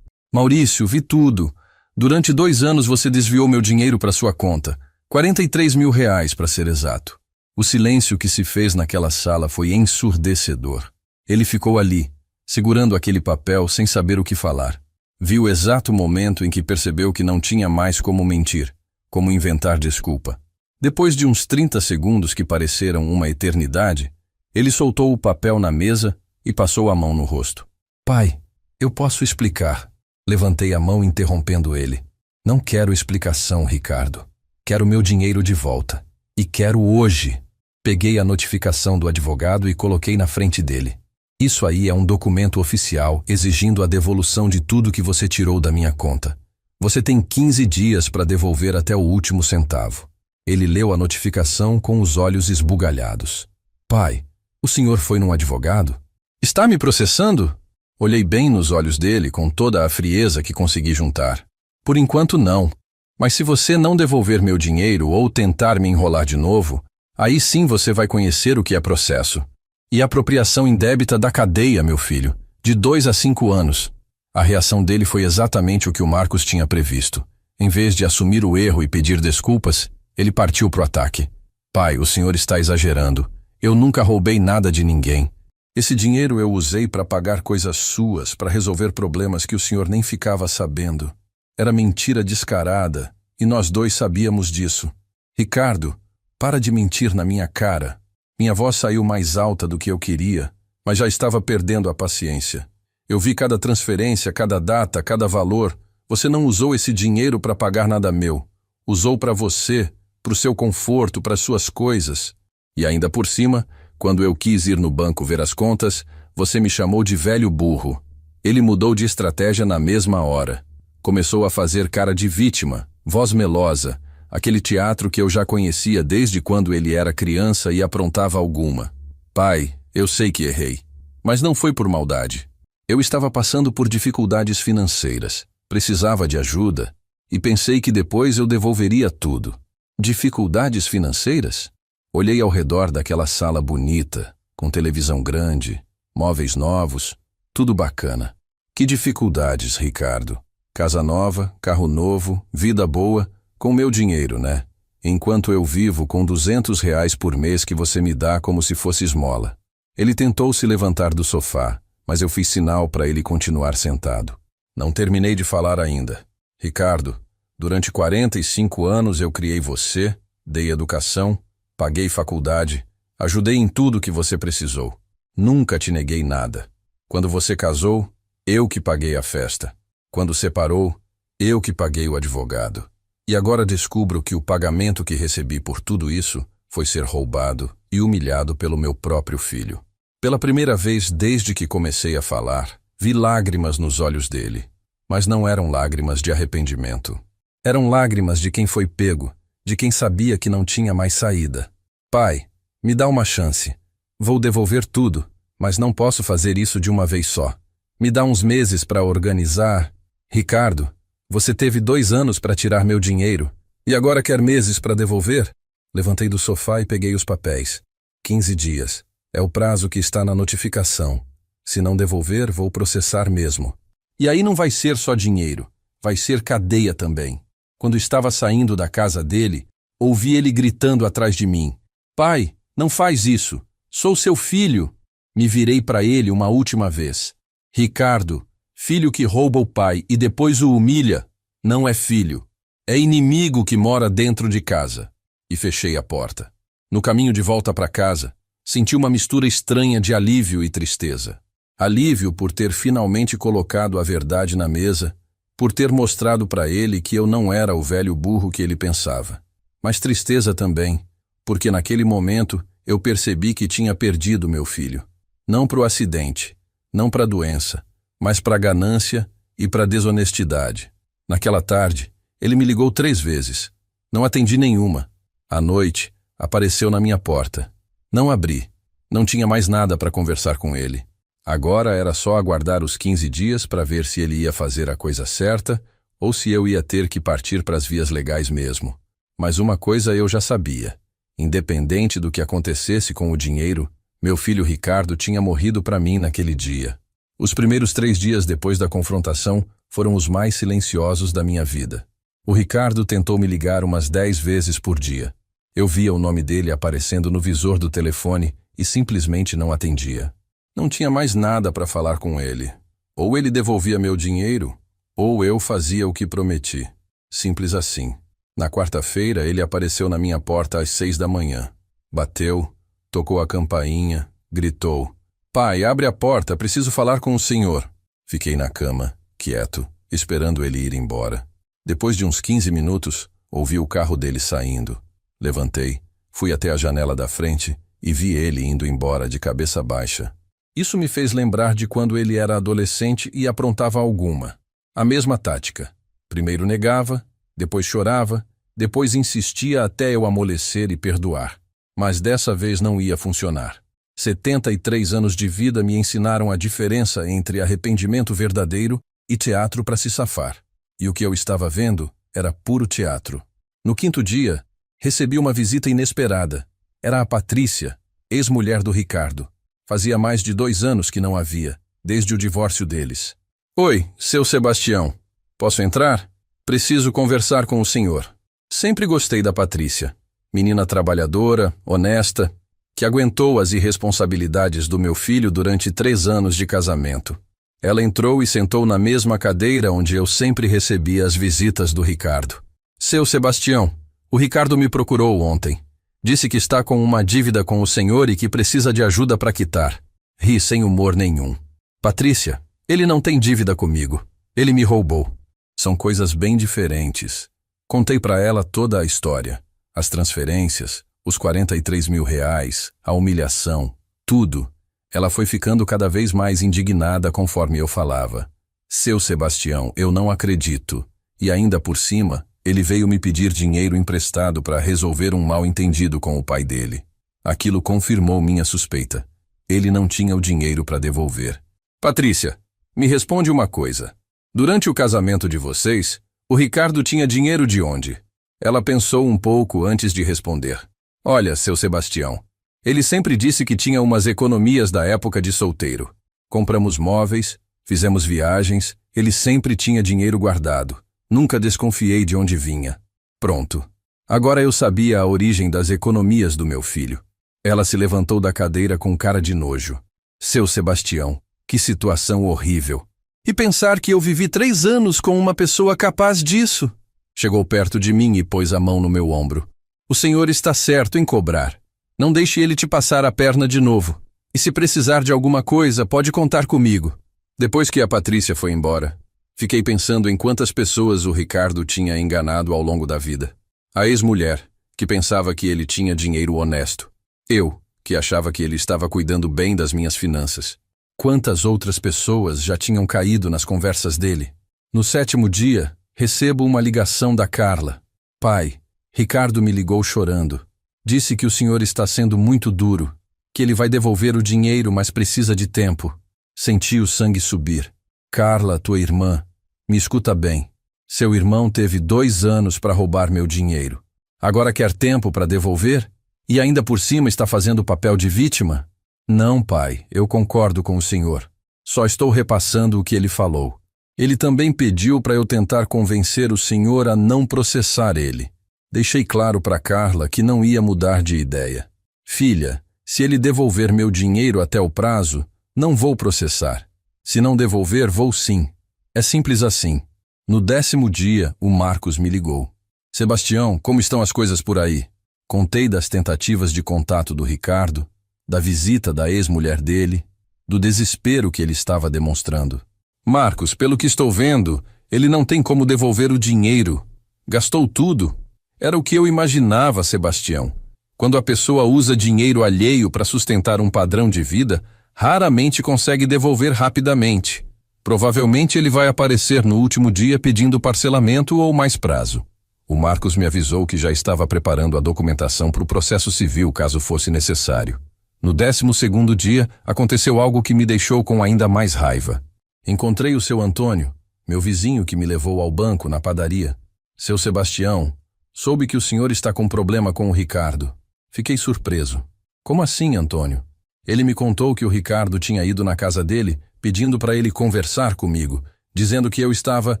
Maurício, vi tudo. Durante 2 anos você desviou meu dinheiro para sua conta. 43 mil reais, para ser exato. O silêncio que se fez naquela sala foi ensurdecedor. Ele ficou ali, segurando aquele papel sem saber o que falar. Viu o exato momento em que percebeu que não tinha mais como mentir, como inventar desculpa. Depois de uns 30 segundos que pareceram uma eternidade, ele soltou o papel na mesa e passou a mão no rosto. Pai, eu posso explicar. Levantei a mão interrompendo ele. Não quero explicação, Ricardo. Quero meu dinheiro de volta. E quero hoje. Peguei a notificação do advogado e coloquei na frente dele. Isso aí é um documento oficial exigindo a devolução de tudo que você tirou da minha conta. Você tem 15 dias para devolver até o último centavo. Ele leu a notificação com os olhos esbugalhados. Pai, o senhor foi num advogado? Está me processando? Olhei bem nos olhos dele com toda a frieza que consegui juntar. Por enquanto não. Mas se você não devolver meu dinheiro ou tentar me enrolar de novo, aí sim você vai conhecer o que é processo. E apropriação indébita da cadeia, meu filho, de 2 a 5 anos. A reação dele foi exatamente o que o Marcos tinha previsto. Em vez de assumir o erro e pedir desculpas, ele partiu pro ataque. Pai, o senhor está exagerando. Eu nunca roubei nada de ninguém. Esse dinheiro eu usei para pagar coisas suas, para resolver problemas que o senhor nem ficava sabendo. Era mentira descarada, e nós 2 sabíamos disso. Ricardo, para de mentir na minha cara. Minha voz saiu mais alta do que eu queria, mas já estava perdendo a paciência. Eu vi cada transferência, cada data, cada valor. Você não usou esse dinheiro para pagar nada meu. Usou para você, para o seu conforto, para suas coisas. E ainda por cima, quando eu quis ir no banco ver as contas, você me chamou de velho burro. Ele mudou de estratégia na mesma hora. Começou a fazer cara de vítima, voz melosa, aquele teatro que eu já conhecia desde quando ele era criança e aprontava alguma. Pai, eu sei que errei, mas não foi por maldade. Eu estava passando por dificuldades financeiras, precisava de ajuda, e pensei que depois eu devolveria tudo. Dificuldades financeiras? Olhei ao redor daquela sala bonita, com televisão grande, móveis novos, tudo bacana. Que dificuldades, Ricardo? Casa nova, carro novo, vida boa, com meu dinheiro, né? Enquanto eu vivo com 200 reais por mês que você me dá como se fosse esmola. Ele tentou se levantar do sofá, mas eu fiz sinal para ele continuar sentado. Não terminei de falar ainda. Ricardo, durante 45 anos eu criei você, dei educação, paguei faculdade, ajudei em tudo que você precisou. Nunca te neguei nada. Quando você casou, eu que paguei a festa. Quando separou, eu que paguei o advogado. E agora descubro que o pagamento que recebi por tudo isso foi ser roubado e humilhado pelo meu próprio filho. Pela primeira vez desde que comecei a falar, vi lágrimas nos olhos dele. Mas não eram lágrimas de arrependimento. Eram lágrimas de quem foi pego, de quem sabia que não tinha mais saída. Pai, me dá uma chance. Vou devolver tudo, mas não posso fazer isso de uma vez só. Me dá uns meses para organizar. Ricardo, você teve 2 anos para tirar meu dinheiro e agora quer meses para devolver? Levantei do sofá e peguei os papéis. 15 dias. É o prazo que está na notificação. Se não devolver, vou processar mesmo. E aí não vai ser só dinheiro, vai ser cadeia também. Quando estava saindo da casa dele, ouvi ele gritando atrás de mim. Pai, não faz isso. Sou seu filho. Me virei para ele uma última vez. Ricardo, filho que rouba o pai e depois o humilha, não é filho. É inimigo que mora dentro de casa. E fechei a porta. No caminho de volta para casa, senti uma mistura estranha de alívio e tristeza. Alívio por ter finalmente colocado a verdade na mesa, por ter mostrado para ele que eu não era o velho burro que ele pensava. Mas tristeza também, porque naquele momento eu percebi que tinha perdido meu filho. Não para o acidente, não para a doença, mas para a ganância e para a desonestidade. Naquela tarde, ele me ligou 3 vezes. Não atendi nenhuma. À noite, apareceu na minha porta. Não abri. Não tinha mais nada para conversar com ele. Agora era só aguardar os 15 dias para ver se ele ia fazer a coisa certa ou se eu ia ter que partir para as vias legais mesmo. Mas uma coisa eu já sabia. Independente do que acontecesse com o dinheiro, meu filho Ricardo tinha morrido para mim naquele dia. Os primeiros 3 dias depois da confrontação foram os mais silenciosos da minha vida. O Ricardo tentou me ligar umas 10 vezes por dia. Eu via o nome dele aparecendo no visor do telefone e simplesmente não atendia. Não tinha mais nada para falar com ele. Ou ele devolvia meu dinheiro, ou eu fazia o que prometi. Simples assim. Na quarta-feira, ele apareceu na minha porta às 6 da manhã. Bateu, tocou a campainha, gritou: "Pai, abre a porta, preciso falar com o senhor." Fiquei na cama, quieto, esperando ele ir embora. Depois de uns 15 minutos, ouvi o carro dele saindo. Levantei, fui até a janela da frente e vi ele indo embora de cabeça baixa. Isso me fez lembrar de quando ele era adolescente e aprontava alguma. A mesma tática. Primeiro negava, depois chorava, depois insistia até eu amolecer e perdoar. Mas dessa vez não ia funcionar. 73 anos de vida me ensinaram a diferença entre arrependimento verdadeiro e teatro para se safar. E o que eu estava vendo era puro teatro. No 5º dia, recebi uma visita inesperada. Era a Patrícia, ex-mulher do Ricardo. Fazia mais de 2 anos que não a via, desde o divórcio deles. "Oi, seu Sebastião. Posso entrar? Preciso conversar com o senhor." Sempre gostei da Patrícia. Menina trabalhadora, honesta, que aguentou as irresponsabilidades do meu filho durante 3 anos de casamento. Ela entrou e sentou na mesma cadeira onde eu sempre recebia as visitas do Ricardo. "Seu Sebastião, o Ricardo me procurou ontem. Disse que está com uma dívida com o senhor e que precisa de ajuda para quitar." Ri sem humor nenhum. "Patrícia, ele não tem dívida comigo. Ele me roubou." São coisas bem diferentes. Contei para ela toda a história. As transferências, os 43 mil reais, a humilhação, tudo. Ela foi ficando cada vez mais indignada conforme eu falava. "Seu Sebastião, eu não acredito." E ainda por cima, ele veio me pedir dinheiro emprestado para resolver um mal-entendido com o pai dele. Aquilo confirmou minha suspeita. Ele não tinha o dinheiro para devolver. "Patrícia, me responde uma coisa. Durante o casamento de vocês, o Ricardo tinha dinheiro de onde?" Ela pensou um pouco antes de responder. "Olha, seu Sebastião, ele sempre disse que tinha umas economias da época de solteiro. Compramos móveis, fizemos viagens, ele sempre tinha dinheiro guardado. Nunca desconfiei de onde vinha. Pronto. Agora eu sabia a origem das economias do meu filho." Ela se levantou da cadeira com cara de nojo. "Seu Sebastião, que situação horrível. E pensar que eu vivi 3 anos com uma pessoa capaz disso." Chegou perto de mim e pôs a mão no meu ombro. "O senhor está certo em cobrar. Não deixe ele te passar a perna de novo. E se precisar de alguma coisa, pode contar comigo." Depois que a Patrícia foi embora, fiquei pensando em quantas pessoas o Ricardo tinha enganado ao longo da vida. A ex-mulher, que pensava que ele tinha dinheiro honesto. Eu, que achava que ele estava cuidando bem das minhas finanças. Quantas outras pessoas já tinham caído nas conversas dele? No 7º dia, recebo uma ligação da Carla. "Pai, Ricardo me ligou chorando. Disse que o senhor está sendo muito duro, que ele vai devolver o dinheiro, mas precisa de tempo." Senti o sangue subir. "Carla, tua irmã, me escuta bem. Seu irmão teve 2 anos para roubar meu dinheiro. Agora quer tempo para devolver? E ainda por cima está fazendo o papel de vítima?" "Não, pai, eu concordo com o senhor. Só estou repassando o que ele falou. Ele também pediu para eu tentar convencer o senhor a não processar ele." Deixei claro para Carla que não ia mudar de ideia. "Filha, se ele devolver meu dinheiro até o prazo, não vou processar. Se não devolver, vou sim. É simples assim." No 10º dia, o Marcos me ligou. "Sebastião, como estão as coisas por aí?" Contei das tentativas de contato do Ricardo, da visita da ex-mulher dele, do desespero que ele estava demonstrando. "Marcos, pelo que estou vendo, ele não tem como devolver o dinheiro. Gastou tudo." Era o que eu imaginava, Sebastião. Quando a pessoa usa dinheiro alheio para sustentar um padrão de vida, raramente consegue devolver rapidamente. Provavelmente ele vai aparecer no último dia pedindo parcelamento ou mais prazo. O Marcos me avisou que já estava preparando a documentação para o processo civil caso fosse necessário. No 12º dia, aconteceu algo que me deixou com ainda mais raiva. Encontrei o seu Antônio, Meu vizinho que me levou ao banco na padaria. Seu Sebastião, soube que o senhor está com problema com o Ricardo. Fiquei surpreso. Como assim, Antônio? Ele me contou que o Ricardo tinha ido na casa dele, pedindo para ele conversar comigo, dizendo que eu estava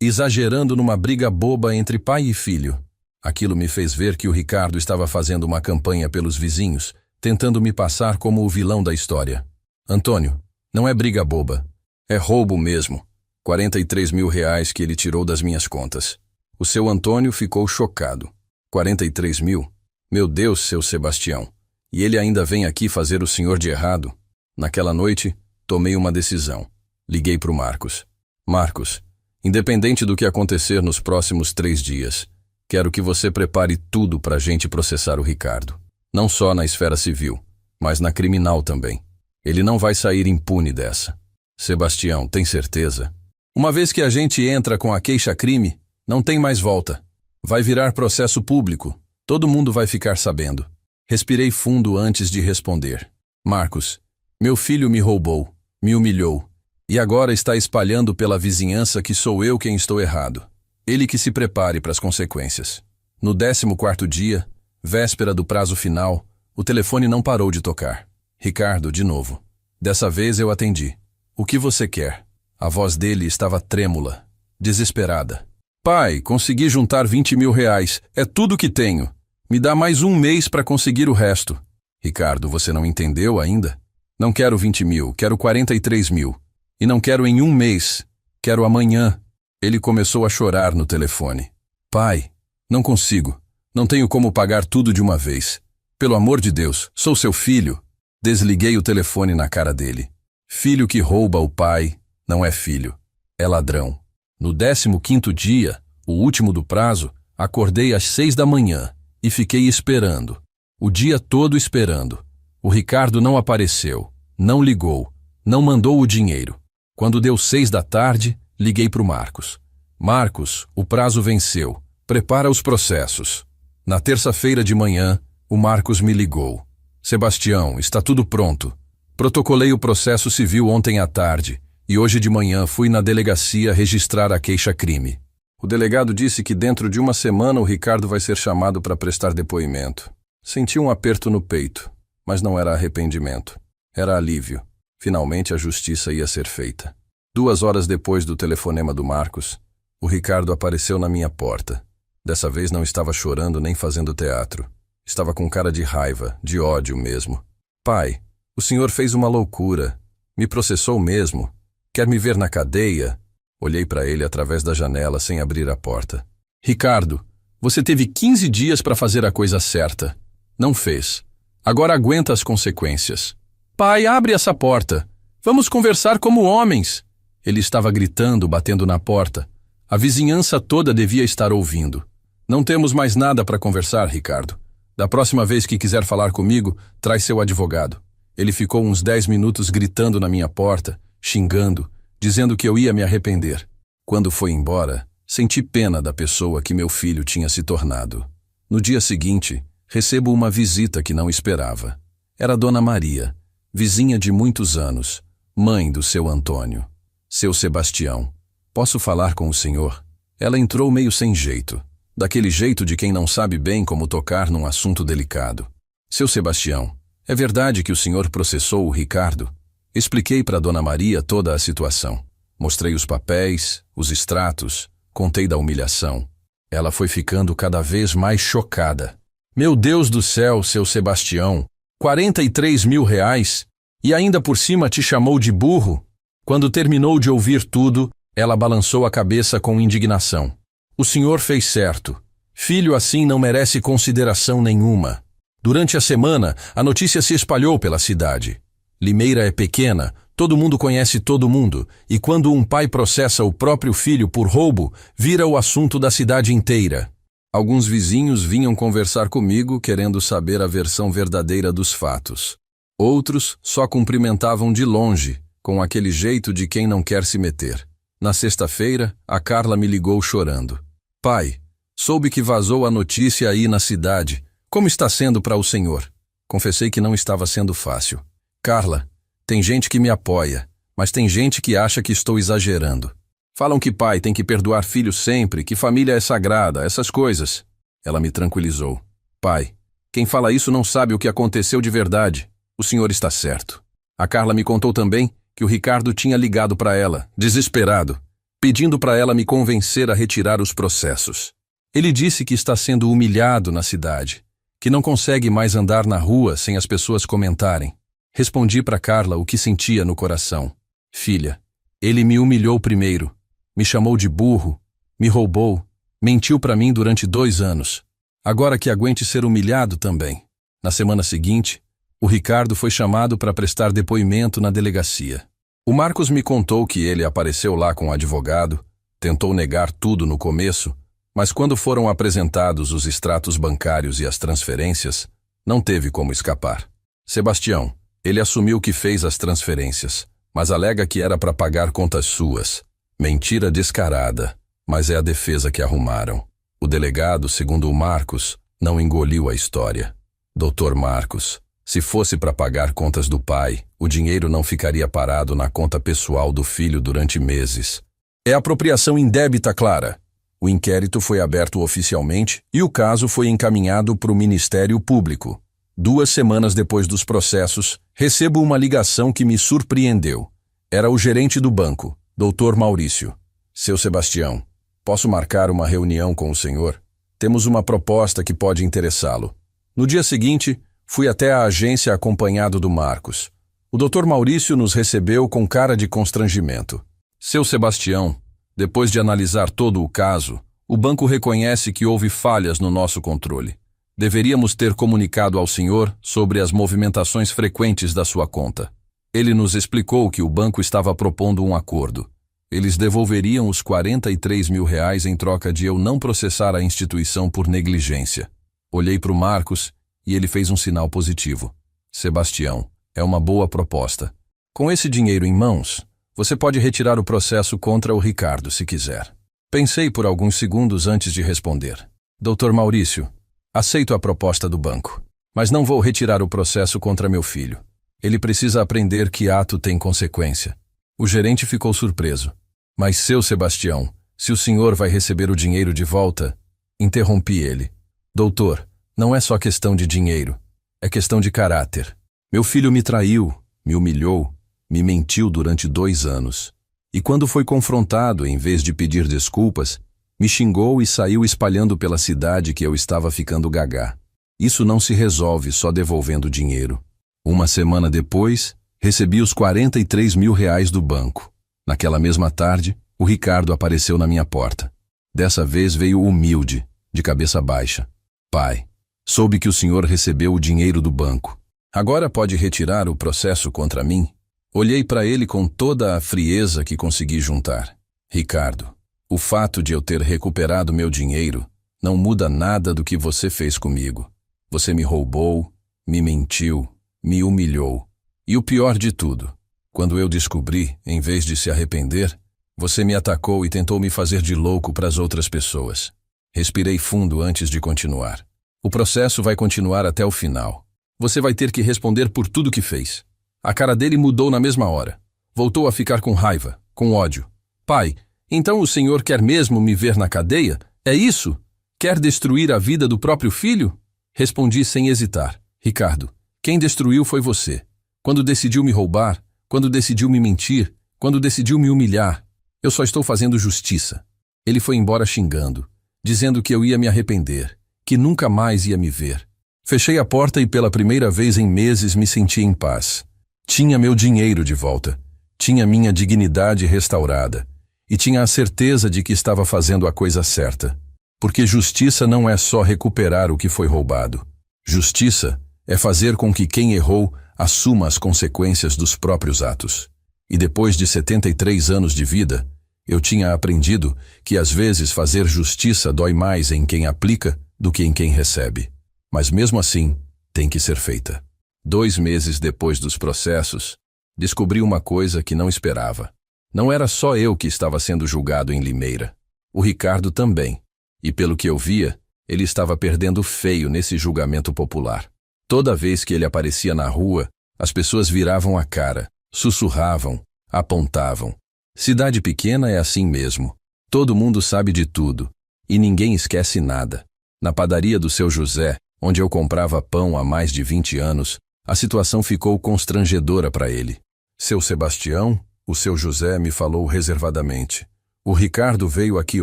exagerando numa briga boba entre pai e filho. Aquilo me fez ver que o Ricardo estava fazendo uma campanha pelos vizinhos, tentando me passar como o vilão da história. Antônio, não é briga boba. É roubo mesmo. 43 mil reais que ele tirou das minhas contas. O seu Antônio ficou chocado. 43 mil? Meu Deus, seu Sebastião. E ele ainda vem aqui fazer o senhor de errado? Naquela noite, tomei uma decisão. Liguei para o Marcos. Marcos, independente do que acontecer nos próximos 3 dias, quero que você prepare tudo para a gente processar o Ricardo. Não só na esfera civil, mas na criminal também. Ele não vai sair impune dessa. Sebastião, tem certeza? Uma vez que a gente entra com a queixa-crime, não tem mais volta. Vai virar processo público. Todo mundo vai ficar sabendo. Respirei fundo antes de responder. Marcos, meu filho me roubou, me humilhou, e agora está espalhando pela vizinhança que sou eu quem estou errado. Ele que se prepare para as consequências. No 14º dia, véspera do prazo final, o telefone não parou de tocar. Ricardo, de novo. Dessa vez eu atendi. O que você quer? A voz dele estava trêmula, desesperada. Pai, consegui juntar 20 mil reais. É tudo que tenho. Me dá mais 1 mês para conseguir o resto. Ricardo, você não entendeu ainda? Não quero 20 mil, quero 43 mil. E não quero em 1 mês. Quero amanhã. Ele começou a chorar no telefone. Pai, não consigo. Não tenho como pagar tudo de uma vez. Pelo amor de Deus, sou seu filho. Desliguei o telefone na cara dele. Filho que rouba o pai não é filho, é ladrão. No 15º dia, o último do prazo, acordei às 6 da manhã e fiquei esperando. O dia todo esperando. O Ricardo não apareceu, não ligou, não mandou o dinheiro. Quando deu 6 da tarde, liguei para o Marcos. Marcos, o prazo venceu. Prepara os processos. Na terça-feira de manhã, o Marcos me ligou. Sebastião, está tudo pronto. Protocolei o processo civil ontem à tarde e hoje de manhã fui na delegacia registrar a queixa-crime. O delegado disse que dentro de 1 semana o Ricardo vai ser chamado para prestar depoimento. Senti um aperto no peito, mas não era arrependimento. Era alívio. Finalmente a justiça ia ser feita. 2 horas depois do telefonema do Marcos, o Ricardo apareceu na minha porta. Dessa vez não estava chorando nem fazendo teatro. Estava com cara de raiva, de ódio mesmo. Pai, o senhor fez uma loucura. Me processou mesmo. Quer me ver na cadeia? Olhei para ele através da janela sem abrir a porta. Ricardo, você teve 15 dias para fazer a coisa certa. Não fez. Agora aguenta as consequências. Pai, abre essa porta. Vamos conversar como homens. Ele estava gritando, batendo na porta. A vizinhança toda devia estar ouvindo. Não temos mais nada para conversar, Ricardo. Da próxima vez que quiser falar comigo, traz seu advogado. Ele ficou uns 10 minutos gritando na minha porta, xingando, dizendo que eu ia me arrepender. Quando foi embora, senti pena da pessoa que meu filho tinha se tornado. No dia seguinte, recebo uma visita que não esperava. Era Dona Maria, vizinha de muitos anos, mãe do seu Antônio. Seu Sebastião, posso falar com o senhor? Ela entrou meio sem jeito, daquele jeito de quem não sabe bem como tocar num assunto delicado. Seu Sebastião, é verdade que o senhor processou o Ricardo? Expliquei para Dona Maria toda a situação. Mostrei os papéis, os extratos, contei da humilhação. Ela foi ficando cada vez mais chocada. Meu Deus do céu, seu Sebastião, 43 mil reais? E ainda por cima te chamou de burro? Quando terminou de ouvir tudo, ela balançou a cabeça com indignação. O senhor fez certo. Filho assim não merece consideração nenhuma. Durante a semana, a notícia se espalhou pela cidade. Limeira é pequena, todo mundo conhece todo mundo, e quando um pai processa o próprio filho por roubo, vira o assunto da cidade inteira. Alguns vizinhos vinham conversar comigo querendo saber a versão verdadeira dos fatos. Outros só cumprimentavam de longe, com aquele jeito de quem não quer se meter. Na sexta-feira, a Carla me ligou chorando. Pai, soube que vazou a notícia aí na cidade. Como está sendo para o senhor? Confessei que não estava sendo fácil. Carla, tem gente que me apoia, mas tem gente que acha que estou exagerando. Falam que pai tem que perdoar filho sempre, que família é sagrada, essas coisas. Ela me tranquilizou. Pai, quem fala isso não sabe o que aconteceu de verdade. O senhor está certo. A Carla me contou também que o Ricardo tinha ligado para ela, desesperado, pedindo para ela me convencer a retirar os processos. Ele disse que está sendo humilhado na cidade, que não consegue mais andar na rua sem as pessoas comentarem. Respondi para Carla o que sentia no coração. Filha, ele me humilhou primeiro, me chamou de burro, me roubou, mentiu para mim durante 2 anos. Agora que aguente ser humilhado também. Na semana seguinte, o Ricardo foi chamado para prestar depoimento na delegacia. O Marcos me contou que ele apareceu lá com o advogado, tentou negar tudo no começo, mas quando foram apresentados os extratos bancários e as transferências, não teve como escapar. Sebastião, ele assumiu que fez as transferências, mas alega que era para pagar contas suas. Mentira descarada, mas é a defesa que arrumaram. O delegado, segundo o Marcos, não engoliu a história. Doutor Marcos, se fosse para pagar contas do pai, o dinheiro não ficaria parado na conta pessoal do filho durante meses. É apropriação indébita clara. O inquérito foi aberto oficialmente e o caso foi encaminhado para o Ministério Público. 2 semanas depois dos processos, recebo uma ligação que me surpreendeu. Era o gerente do banco, Dr. Maurício. Seu Sebastião, posso marcar uma reunião com o senhor? Temos uma proposta que pode interessá-lo. No dia seguinte, fui até a agência acompanhado do Marcos. O Dr. Maurício nos recebeu com cara de constrangimento. Seu Sebastião, depois de analisar todo o caso, o banco reconhece que houve falhas no nosso controle. Deveríamos ter comunicado ao senhor sobre as movimentações frequentes da sua conta. Ele nos explicou que o banco estava propondo um acordo. Eles devolveriam os R$ 43 mil em troca de eu não processar a instituição por negligência. Olhei para o Marcos e ele fez um sinal positivo. Sebastião, é uma boa proposta. Com esse dinheiro em mãos, você pode retirar o processo contra o Ricardo, se quiser. Pensei por alguns segundos antes de responder. Dr. Maurício, aceito a proposta do banco, mas não vou retirar o processo contra meu filho. Ele precisa aprender que ato tem consequência. O gerente ficou surpreso. Mas, seu Sebastião, se o senhor vai receber o dinheiro de volta... Interrompi ele. Doutor, não é só questão de dinheiro. É questão de caráter. Meu filho me traiu, me humilhou, me mentiu durante 2 anos. E quando foi confrontado, em vez de pedir desculpas, me xingou e saiu espalhando pela cidade que eu estava ficando gagá. Isso não se resolve só devolvendo dinheiro. 1 semana depois, recebi os R$ 43 mil do banco. Naquela mesma tarde, o Ricardo apareceu na minha porta. Dessa vez veio humilde, de cabeça baixa. Pai, soube que o senhor recebeu o dinheiro do banco. Agora pode retirar o processo contra mim? Olhei para ele com toda a frieza que consegui juntar. Ricardo, o fato de eu ter recuperado meu dinheiro não muda nada do que você fez comigo. Você me roubou, me mentiu, me humilhou. E o pior de tudo, quando eu descobri, em vez de se arrepender, você me atacou e tentou me fazer de louco para as outras pessoas. Respirei fundo antes de continuar. O processo vai continuar até o final. Você vai ter que responder por tudo que fez. A cara dele mudou na mesma hora. Voltou a ficar com raiva, com ódio. Pai, então o senhor quer mesmo me ver na cadeia? É isso? Quer destruir a vida do próprio filho? Respondi sem hesitar. Ricardo, quem destruiu foi você. Quando decidiu me roubar, quando decidiu me mentir, quando decidiu me humilhar. Eu só estou fazendo justiça. Ele foi embora xingando, dizendo que eu ia me arrepender, que nunca mais ia me ver. Fechei a porta e pela primeira vez em meses me senti em paz. Tinha meu dinheiro de volta, tinha minha dignidade restaurada e tinha a certeza de que estava fazendo a coisa certa. Porque justiça não é só recuperar o que foi roubado. Justiça é fazer com que quem errou assuma as consequências dos próprios atos. E depois de 73 anos de vida, eu tinha aprendido que às vezes fazer justiça dói mais em quem aplica do que em quem recebe. Mas mesmo assim, tem que ser feita. 2 meses depois dos processos, descobri uma coisa que não esperava. Não era só eu que estava sendo julgado em Limeira. O Ricardo também. E pelo que eu via, ele estava perdendo feio nesse julgamento popular. Toda vez que ele aparecia na rua, as pessoas viravam a cara, sussurravam, apontavam. Cidade pequena é assim mesmo. Todo mundo sabe de tudo. E ninguém esquece nada. Na padaria do seu José, onde eu comprava pão há mais de 20 anos, a situação ficou constrangedora para ele. Seu Sebastião, o seu José me falou reservadamente. O Ricardo veio aqui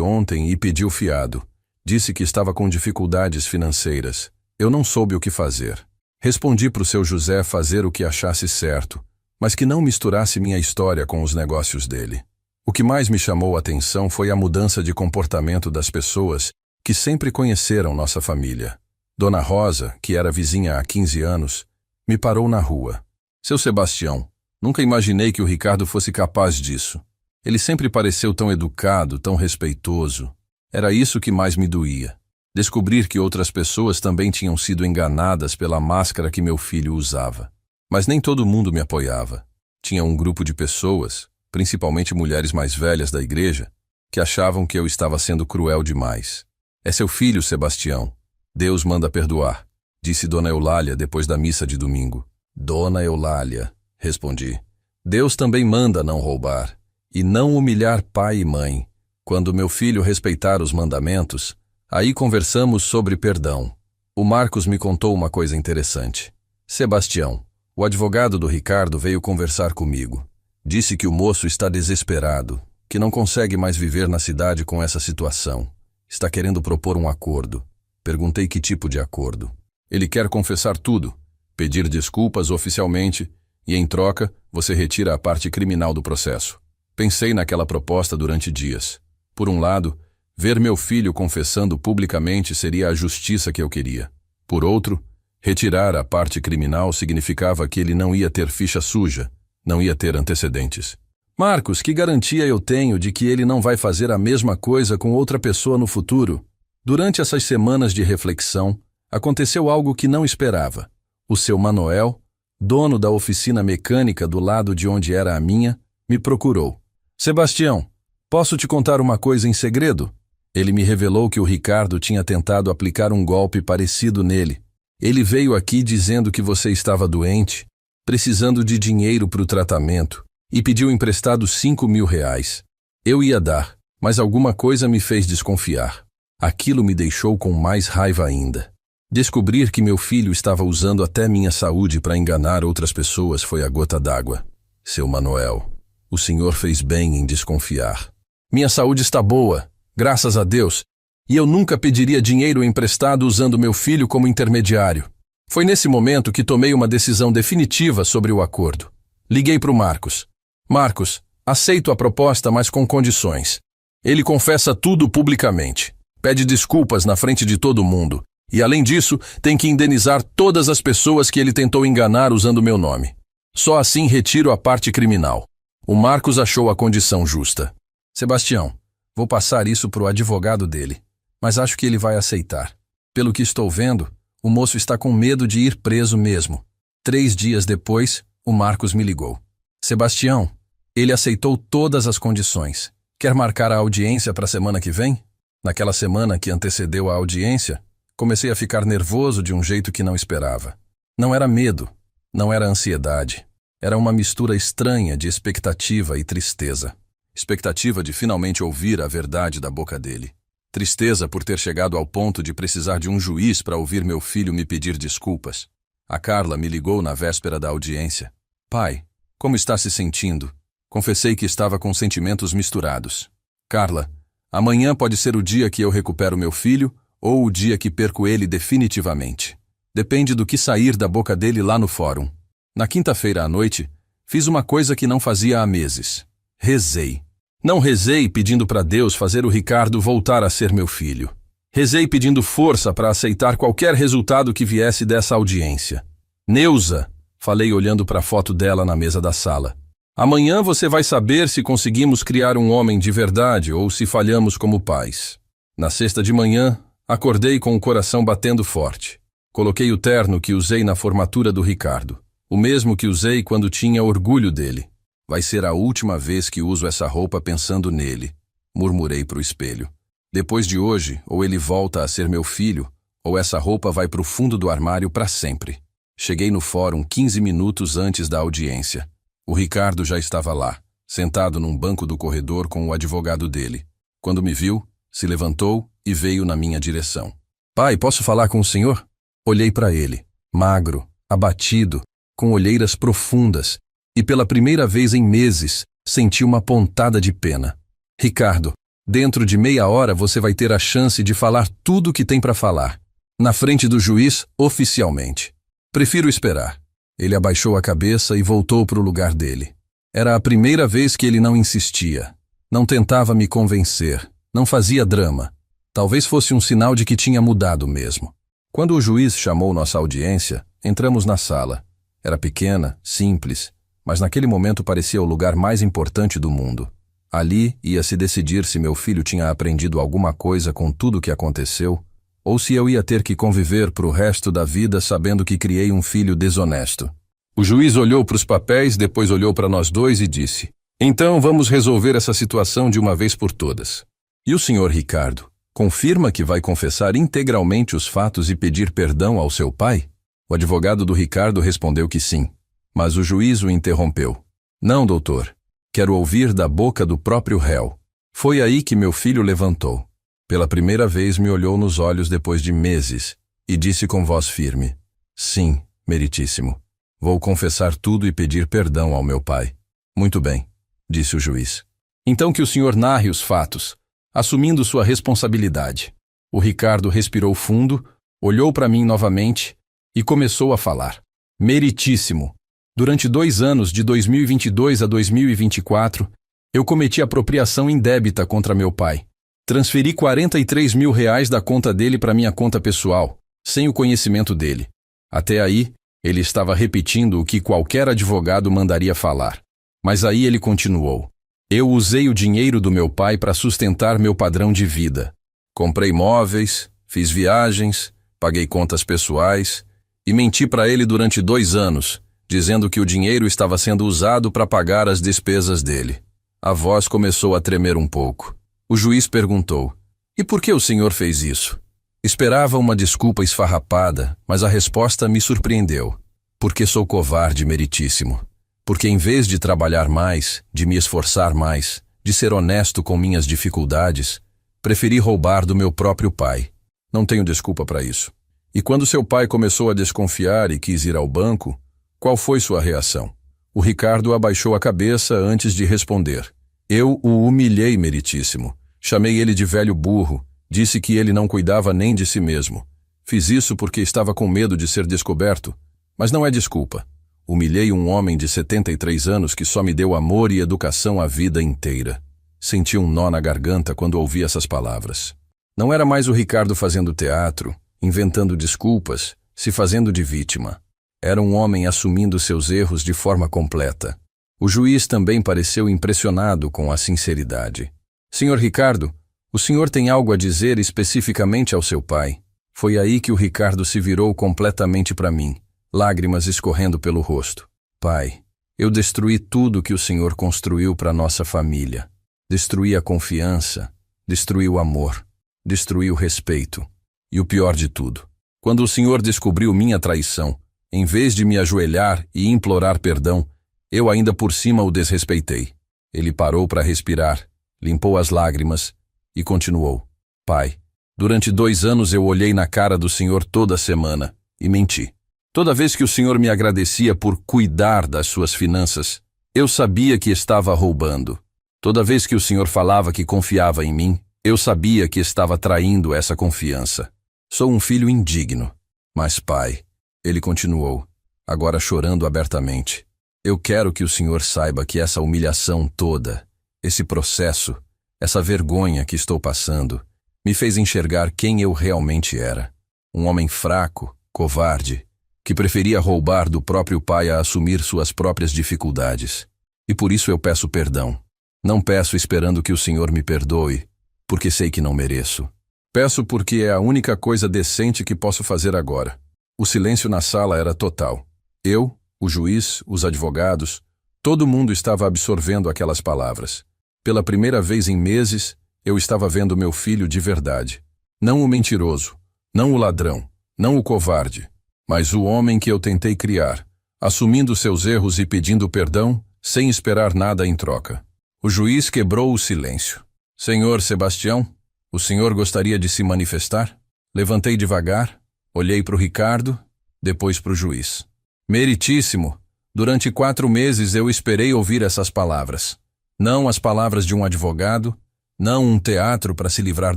ontem e pediu fiado. Disse que estava com dificuldades financeiras. Eu não soube o que fazer. Respondi para o seu José fazer o que achasse certo, mas que não misturasse minha história com os negócios dele. O que mais me chamou a atenção foi a mudança de comportamento das pessoas que sempre conheceram nossa família. Dona Rosa, que era vizinha há 15 anos, me parou na rua. Seu Sebastião, nunca imaginei que o Ricardo fosse capaz disso. Ele sempre pareceu tão educado, tão respeitoso. Era isso que mais me doía. Descobrir que outras pessoas também tinham sido enganadas pela máscara que meu filho usava. Mas nem todo mundo me apoiava. Tinha um grupo de pessoas, principalmente mulheres mais velhas da igreja, que achavam que eu estava sendo cruel demais. É seu filho, Sebastião. Deus manda perdoar, disse Dona Eulália depois da missa de domingo. Dona Eulália, respondi. Deus também manda não roubar e não humilhar pai e mãe. Quando meu filho respeitar os mandamentos, aí conversamos sobre perdão. O Marcos me contou uma coisa interessante. Sebastião, o advogado do Ricardo veio conversar comigo. Disse que o moço está desesperado, que não consegue mais viver na cidade com essa situação. Está querendo propor um acordo. Perguntei que tipo de acordo. Ele quer confessar tudo, pedir desculpas oficialmente e, em troca, você retira a parte criminal do processo. Pensei naquela proposta durante dias. Por um lado, ver meu filho confessando publicamente seria a justiça que eu queria. Por outro, retirar a parte criminal significava que ele não ia ter ficha suja, não ia ter antecedentes. Marcos, que garantia eu tenho de que ele não vai fazer a mesma coisa com outra pessoa no futuro? Durante essas semanas de reflexão, aconteceu algo que não esperava. O seu Manoel, dono da oficina mecânica do lado de onde era a minha, me procurou. Sebastião, posso te contar uma coisa em segredo? Ele me revelou que o Ricardo tinha tentado aplicar um golpe parecido nele. Ele veio aqui dizendo que você estava doente, precisando de dinheiro para o tratamento, e pediu emprestado R$ 5.000. Eu ia dar, mas alguma coisa me fez desconfiar. Aquilo me deixou com mais raiva ainda. Descobrir que meu filho estava usando até minha saúde para enganar outras pessoas foi a gota d'água. Seu Manoel, o senhor fez bem em desconfiar. Minha saúde está boa, graças a Deus, e eu nunca pediria dinheiro emprestado usando meu filho como intermediário. Foi nesse momento que tomei uma decisão definitiva sobre o acordo. Liguei para o Marcos. Marcos, aceito a proposta, mas com condições. Ele confessa tudo publicamente. Pede desculpas na frente de todo mundo. E, além disso, tem que indenizar todas as pessoas que ele tentou enganar usando meu nome. Só assim retiro a parte criminal. O Marcos achou a condição justa. Sebastião, vou passar isso para o advogado dele, mas acho que ele vai aceitar. Pelo que estou vendo, o moço está com medo de ir preso mesmo. 3 dias depois, o Marcos me ligou. Sebastião, ele aceitou todas as condições. Quer marcar a audiência para a semana que vem? Naquela semana que antecedeu a audiência, comecei a ficar nervoso de um jeito que não esperava. Não era medo, não era ansiedade. Era uma mistura estranha de expectativa e tristeza. Expectativa de finalmente ouvir a verdade da boca dele. Tristeza por ter chegado ao ponto de precisar de um juiz para ouvir meu filho me pedir desculpas. A Carla me ligou na véspera da audiência. Pai, como está se sentindo? Confessei que estava com sentimentos misturados. Carla, amanhã pode ser o dia que eu recupero meu filho ou o dia que perco ele definitivamente. Depende do que sair da boca dele lá no fórum. Na quinta-feira à noite, fiz uma coisa que não fazia há meses. Rezei. Não rezei pedindo para Deus fazer o Ricardo voltar a ser meu filho. Rezei pedindo força para aceitar qualquer resultado que viesse dessa audiência. Neuza, falei olhando para a foto dela na mesa da sala. Amanhã você vai saber se conseguimos criar um homem de verdade ou se falhamos como pais. Na sexta de manhã, acordei com o coração batendo forte. Coloquei o terno que usei na formatura do Ricardo. O mesmo que usei quando tinha orgulho dele. Vai ser a última vez que uso essa roupa pensando nele, murmurei para o espelho. Depois de hoje, ou ele volta a ser meu filho, ou essa roupa vai para o fundo do armário para sempre. Cheguei no fórum 15 minutos antes da audiência. O Ricardo já estava lá, sentado num banco do corredor com o advogado dele. Quando me viu, se levantou e veio na minha direção. Pai, posso falar com o senhor? Olhei para ele, magro, abatido, com olheiras profundas, e pela primeira vez em meses senti uma pontada de pena. Ricardo, dentro de meia hora você vai ter a chance de falar tudo o que tem para falar. Na frente do juiz, oficialmente. Prefiro esperar. Ele abaixou a cabeça e voltou para o lugar dele. Era a primeira vez que ele não insistia. Não tentava me convencer. Não fazia drama. Talvez fosse um sinal de que tinha mudado mesmo. Quando o juiz chamou nossa audiência, entramos na sala. Era pequena, simples, mas naquele momento parecia o lugar mais importante do mundo. Ali ia se decidir se meu filho tinha aprendido alguma coisa com tudo o que aconteceu, ou se eu ia ter que conviver pro resto da vida sabendo que criei um filho desonesto. O juiz olhou para os papéis, depois olhou para nós dois e disse: então vamos resolver essa situação de uma vez por todas. E o senhor Ricardo, confirma que vai confessar integralmente os fatos e pedir perdão ao seu pai? O advogado do Ricardo respondeu que sim, mas o juiz o interrompeu. Não, doutor. Quero ouvir da boca do próprio réu. Foi aí que meu filho levantou. Pela primeira vez me olhou nos olhos depois de meses e disse com voz firme: sim, meritíssimo. Vou confessar tudo e pedir perdão ao meu pai. Muito bem, disse o juiz. Então que o senhor narre os fatos, assumindo sua responsabilidade. O Ricardo respirou fundo, olhou para mim novamente e começou a falar. Meritíssimo. Durante 2 anos, de 2022 a 2024, eu cometi apropriação indébita contra meu pai. Transferi R$43 mil da conta dele para minha conta pessoal, sem o conhecimento dele. Até aí, ele estava repetindo o que qualquer advogado mandaria falar. Mas aí ele continuou. Eu usei o dinheiro do meu pai para sustentar meu padrão de vida. Comprei móveis, fiz viagens, paguei contas pessoais e menti para ele durante 2 anos, dizendo que o dinheiro estava sendo usado para pagar as despesas dele. A voz começou a tremer um pouco. O juiz perguntou: e por que o senhor fez isso? Esperava uma desculpa esfarrapada, mas a resposta me surpreendeu. Porque sou covarde, meritíssimo. Porque em vez de trabalhar mais, de me esforçar mais, de ser honesto com minhas dificuldades, preferi roubar do meu próprio pai. Não tenho desculpa para isso. E quando seu pai começou a desconfiar e quis ir ao banco, qual foi sua reação? O Ricardo abaixou a cabeça antes de responder. Eu o humilhei, meritíssimo. Chamei ele de velho burro, disse que ele não cuidava nem de si mesmo. Fiz isso porque estava com medo de ser descoberto, mas não é desculpa. Humilhei um homem de 73 anos que só me deu amor e educação a vida inteira. Senti um nó na garganta quando ouvi essas palavras. Não era mais o Ricardo fazendo teatro, inventando desculpas, se fazendo de vítima. Era um homem assumindo seus erros de forma completa. O juiz também pareceu impressionado com a sinceridade. Senhor Ricardo, o senhor tem algo a dizer especificamente ao seu pai? Foi aí que o Ricardo se virou completamente para mim, lágrimas escorrendo pelo rosto. Pai, eu destruí tudo que o senhor construiu para nossa família. Destruí a confiança, destruí o amor, destruí o respeito. E o pior de tudo, quando o senhor descobriu minha traição, em vez de me ajoelhar e implorar perdão, eu ainda por cima o desrespeitei. Ele parou para respirar, limpou as lágrimas e continuou. Pai, durante 2 anos eu olhei na cara do senhor toda semana e menti. Toda vez que o senhor me agradecia por cuidar das suas finanças, eu sabia que estava roubando. Toda vez que o senhor falava que confiava em mim, eu sabia que estava traindo essa confiança. Sou um filho indigno. Mas, pai, ele continuou, agora chorando abertamente, eu quero que o senhor saiba que essa humilhação toda, esse processo, essa vergonha que estou passando, me fez enxergar quem eu realmente era. Um homem fraco, covarde, que preferia roubar do próprio pai a assumir suas próprias dificuldades. E por isso eu peço perdão. Não peço esperando que o senhor me perdoe, porque sei que não mereço. Peço porque é a única coisa decente que posso fazer agora. O silêncio na sala era total. Eu, o juiz, os advogados, todo mundo estava absorvendo aquelas palavras. Pela primeira vez em meses, eu estava vendo meu filho de verdade. Não o mentiroso, não o ladrão, não o covarde, mas o homem que eu tentei criar, assumindo seus erros e pedindo perdão, sem esperar nada em troca. O juiz quebrou o silêncio. Senhor Sebastião, o senhor gostaria de se manifestar? Levantei devagar, olhei para o Ricardo, depois para o juiz. Meritíssimo, durante 4 meses eu esperei ouvir essas palavras. Não as palavras de um advogado, não um teatro para se livrar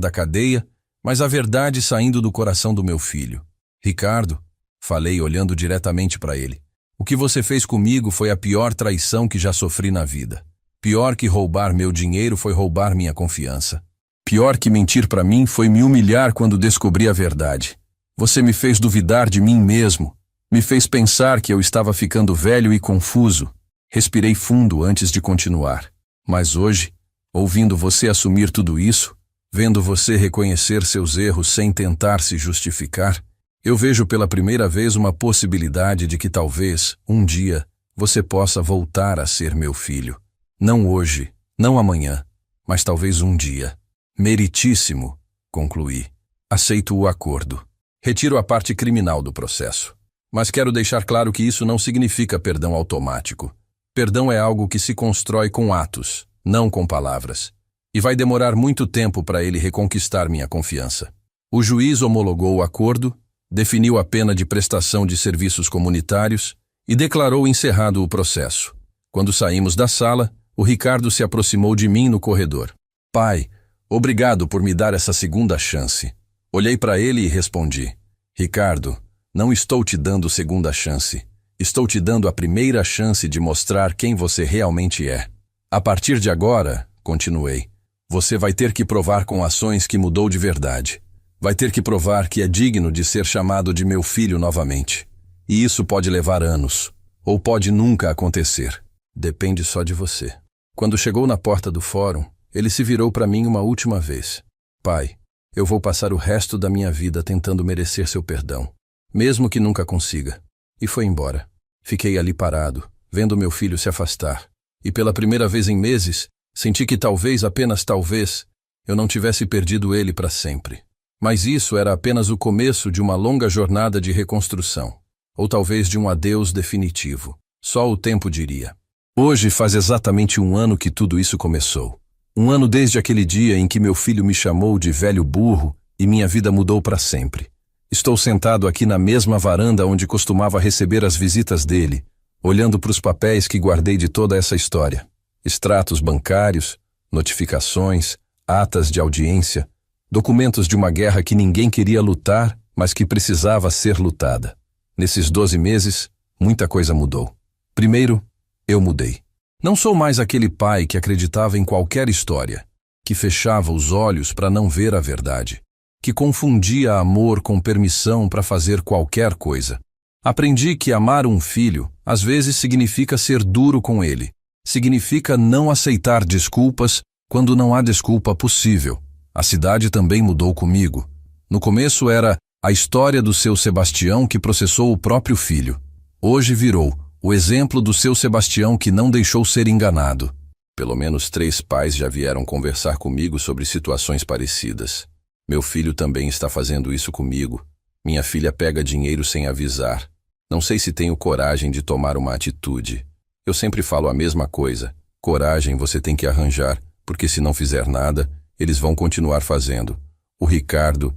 da cadeia, mas a verdade saindo do coração do meu filho. Ricardo, falei olhando diretamente para ele, o que você fez comigo foi a pior traição que já sofri na vida. Pior que roubar meu dinheiro foi roubar minha confiança. Pior que mentir para mim foi me humilhar quando descobri a verdade. Você me fez duvidar de mim mesmo. Me fez pensar que eu estava ficando velho e confuso. Respirei fundo antes de continuar. Mas hoje, ouvindo você assumir tudo isso, vendo você reconhecer seus erros sem tentar se justificar, eu vejo pela primeira vez uma possibilidade de que talvez, um dia, você possa voltar a ser meu filho. Não hoje, não amanhã, mas talvez um dia. Meritíssimo, concluí. Aceito o acordo. Retiro a parte criminal do processo. Mas quero deixar claro que isso não significa perdão automático. Perdão é algo que se constrói com atos, não com palavras. E vai demorar muito tempo para ele reconquistar minha confiança. O juiz homologou o acordo, definiu a pena de prestação de serviços comunitários e declarou encerrado o processo. Quando saímos da sala, o Ricardo se aproximou de mim no corredor. Pai, obrigado por me dar essa segunda chance. Olhei para ele e respondi. Ricardo, não estou te dando segunda chance. Estou te dando a primeira chance de mostrar quem você realmente é. A partir de agora, continuei, você vai ter que provar com ações que mudou de verdade. Vai ter que provar que é digno de ser chamado de meu filho novamente. E isso pode levar anos, ou pode nunca acontecer. Depende só de você. Quando chegou na porta do fórum, ele se virou para mim uma última vez. Pai, eu vou passar o resto da minha vida tentando merecer seu perdão, mesmo que nunca consiga. E foi embora. Fiquei ali parado, vendo meu filho se afastar. E pela primeira vez em meses, senti que talvez, apenas talvez, eu não tivesse perdido ele para sempre. Mas isso era apenas o começo de uma longa jornada de reconstrução. Ou talvez de um adeus definitivo. Só o tempo diria. Hoje faz exatamente 1 ano que tudo isso começou. 1 ano desde aquele dia em que meu filho me chamou de velho burro e minha vida mudou para sempre. Estou sentado aqui na mesma varanda onde costumava receber as visitas dele, olhando para os papéis que guardei de toda essa história. Extratos bancários, notificações, atas de audiência, documentos de uma guerra que ninguém queria lutar, mas que precisava ser lutada. Nesses 12 meses, muita coisa mudou. Primeiro, eu mudei. Não sou mais aquele pai que acreditava em qualquer história, que fechava os olhos para não ver a verdade, que confundia amor com permissão para fazer qualquer coisa. Aprendi que amar um filho, às vezes, significa ser duro com ele. Significa não aceitar desculpas quando não há desculpa possível. A cidade também mudou comigo. No começo era a história do seu Sebastião que processou o próprio filho. Hoje virou o exemplo do seu Sebastião que não deixou ser enganado. Pelo menos 3 pais já vieram conversar comigo sobre situações parecidas. Meu filho também está fazendo isso comigo. Minha filha pega dinheiro sem avisar. Não sei se tenho coragem de tomar uma atitude. Eu sempre falo a mesma coisa. Coragem você tem que arranjar, porque se não fizer nada, eles vão continuar fazendo. O Ricardo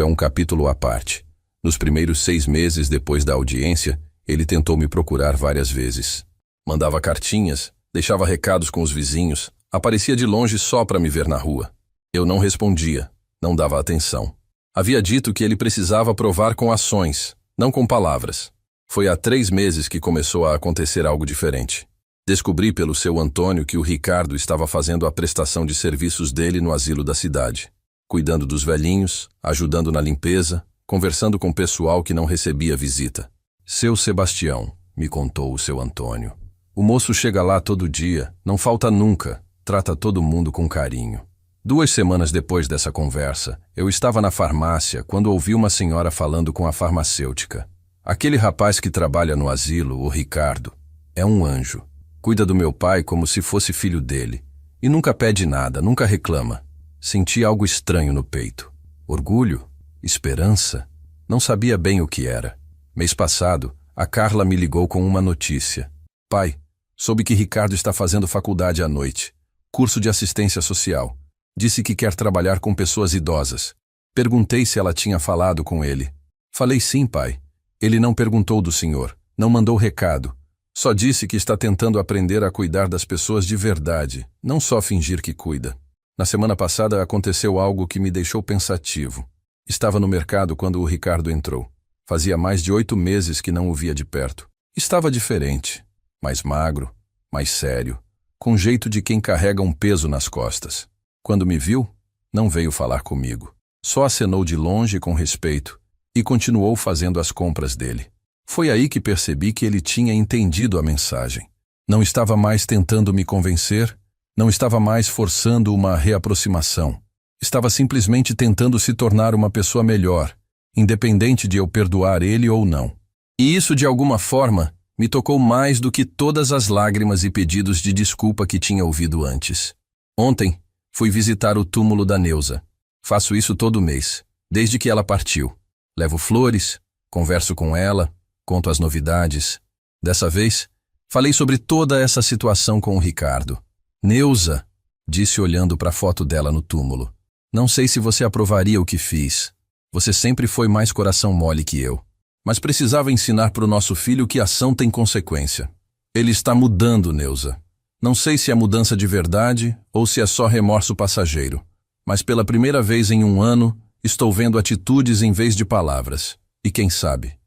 é um capítulo à parte. Nos primeiros 6 meses depois da audiência, ele tentou me procurar várias vezes. Mandava cartinhas, deixava recados com os vizinhos, aparecia de longe só para me ver na rua. Eu não respondia, não dava atenção. Havia dito que ele precisava provar com ações, não com palavras. Foi há 3 meses que começou a acontecer algo diferente. Descobri pelo seu Antônio que o Ricardo estava fazendo a prestação de serviços dele no asilo da cidade, cuidando dos velhinhos, ajudando na limpeza, conversando com pessoal que não recebia visita. Seu Sebastião, me contou o seu Antônio. O moço chega lá todo dia, não falta nunca, trata todo mundo com carinho. 2 semanas depois dessa conversa, eu estava na farmácia quando ouvi uma senhora falando com a farmacêutica. Aquele rapaz que trabalha no asilo, o Ricardo, é um anjo. Cuida do meu pai como se fosse filho dele. E nunca pede nada, nunca reclama. Senti algo estranho no peito. Orgulho? Esperança? Não sabia bem o que era. Mês passado, a Carla me ligou com uma notícia. Pai, soube que Ricardo está fazendo faculdade à noite. Curso de assistência social. Disse que quer trabalhar com pessoas idosas. Perguntei se ela tinha falado com ele. Falei sim, pai. Ele não perguntou do senhor, não mandou recado. Só disse que está tentando aprender a cuidar das pessoas de verdade, não só fingir que cuida. Na semana passada aconteceu algo que me deixou pensativo. Estava no mercado quando o Ricardo entrou. Fazia mais de 8 meses que não o via de perto. Estava diferente, mais magro, mais sério, com jeito de quem carrega um peso nas costas. Quando me viu, não veio falar comigo. Só acenou de longe com respeito e continuou fazendo as compras dele. Foi aí que percebi que ele tinha entendido a mensagem. Não estava mais tentando me convencer, não estava mais forçando uma reaproximação. Estava simplesmente tentando se tornar uma pessoa melhor, independente de eu perdoar ele ou não. E isso, de alguma forma, me tocou mais do que todas as lágrimas e pedidos de desculpa que tinha ouvido antes. Ontem, fui visitar o túmulo da Neuza. Faço isso todo mês, desde que ela partiu. Levo flores, converso com ela, conto as novidades. Dessa vez, falei sobre toda essa situação com o Ricardo. Neuza, disse olhando para a foto dela no túmulo. Não sei se você aprovaria o que fiz. Você sempre foi mais coração mole que eu. Mas precisava ensinar para o nosso filho que ação tem consequência. Ele está mudando, Neuza. Não sei se é mudança de verdade ou se é só remorso passageiro. Mas pela primeira vez em 1 ano, estou vendo atitudes em vez de palavras. E quem sabe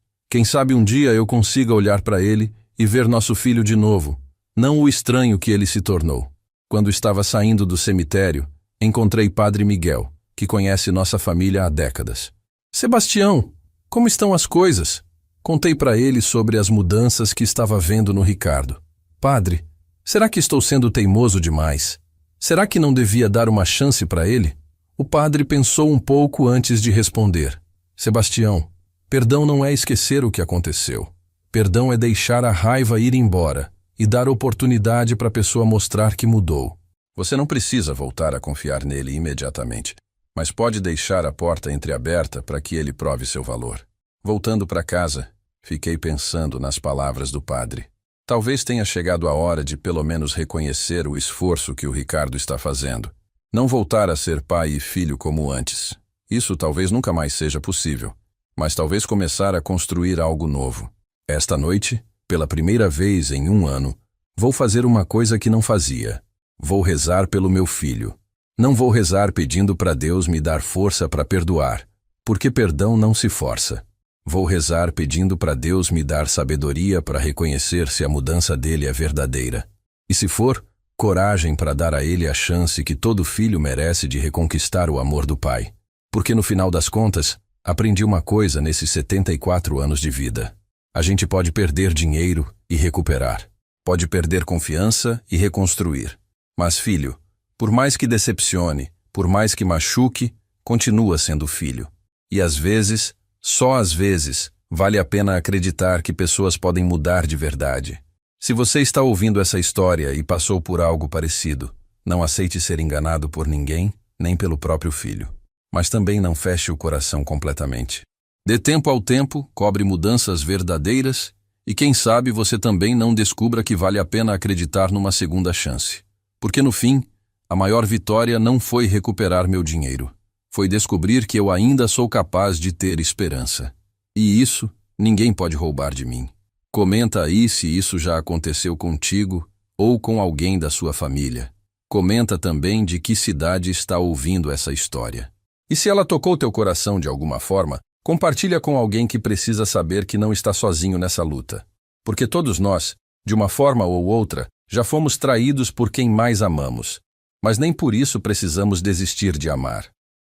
um dia eu consiga olhar para ele e ver nosso filho de novo, não o estranho que ele se tornou. Quando estava saindo do cemitério, encontrei Padre Miguel, que conhece nossa família há décadas. Sebastião, como estão as coisas? Contei para ele sobre as mudanças que estava vendo no Ricardo. Padre, será que estou sendo teimoso demais? Será que não devia dar uma chance para ele? O padre pensou um pouco antes de responder. Sebastião, perdão não é esquecer o que aconteceu. Perdão é deixar a raiva ir embora e dar oportunidade para a pessoa mostrar que mudou. Você não precisa voltar a confiar nele imediatamente, mas pode deixar a porta entreaberta para que ele prove seu valor. Voltando para casa, fiquei pensando nas palavras do padre. Talvez tenha chegado a hora de pelo menos reconhecer o esforço que o Ricardo está fazendo. Não voltar a ser pai e filho como antes. Isso talvez nunca mais seja possível, mas talvez começar a construir algo novo. Esta noite, pela primeira vez em 1 ano, vou fazer uma coisa que não fazia. Vou rezar pelo meu filho. Não vou rezar pedindo para Deus me dar força para perdoar, porque perdão não se força. Vou rezar pedindo para Deus me dar sabedoria para reconhecer se a mudança dele é verdadeira. E se for, coragem para dar a ele a chance que todo filho merece de reconquistar o amor do pai. Porque no final das contas, aprendi uma coisa nesses 74 anos de vida. A gente pode perder dinheiro e recuperar. Pode perder confiança e reconstruir. Mas filho, por mais que decepcione, por mais que machuque, continua sendo filho. E às vezes, só às vezes, vale a pena acreditar que pessoas podem mudar de verdade. Se você está ouvindo essa história e passou por algo parecido, não aceite ser enganado por ninguém, nem pelo próprio filho. Mas também não feche o coração completamente. Dê tempo ao tempo, cobre mudanças verdadeiras e quem sabe você também não descubra que vale a pena acreditar numa segunda chance. Porque no fim, a maior vitória não foi recuperar meu dinheiro. Foi descobrir que eu ainda sou capaz de ter esperança. E isso, ninguém pode roubar de mim. Comenta aí se isso já aconteceu contigo ou com alguém da sua família. Comenta também de que cidade está ouvindo essa história. E se ela tocou teu coração de alguma forma, compartilha com alguém que precisa saber que não está sozinho nessa luta. Porque todos nós, de uma forma ou outra, já fomos traídos por quem mais amamos. Mas nem por isso precisamos desistir de amar.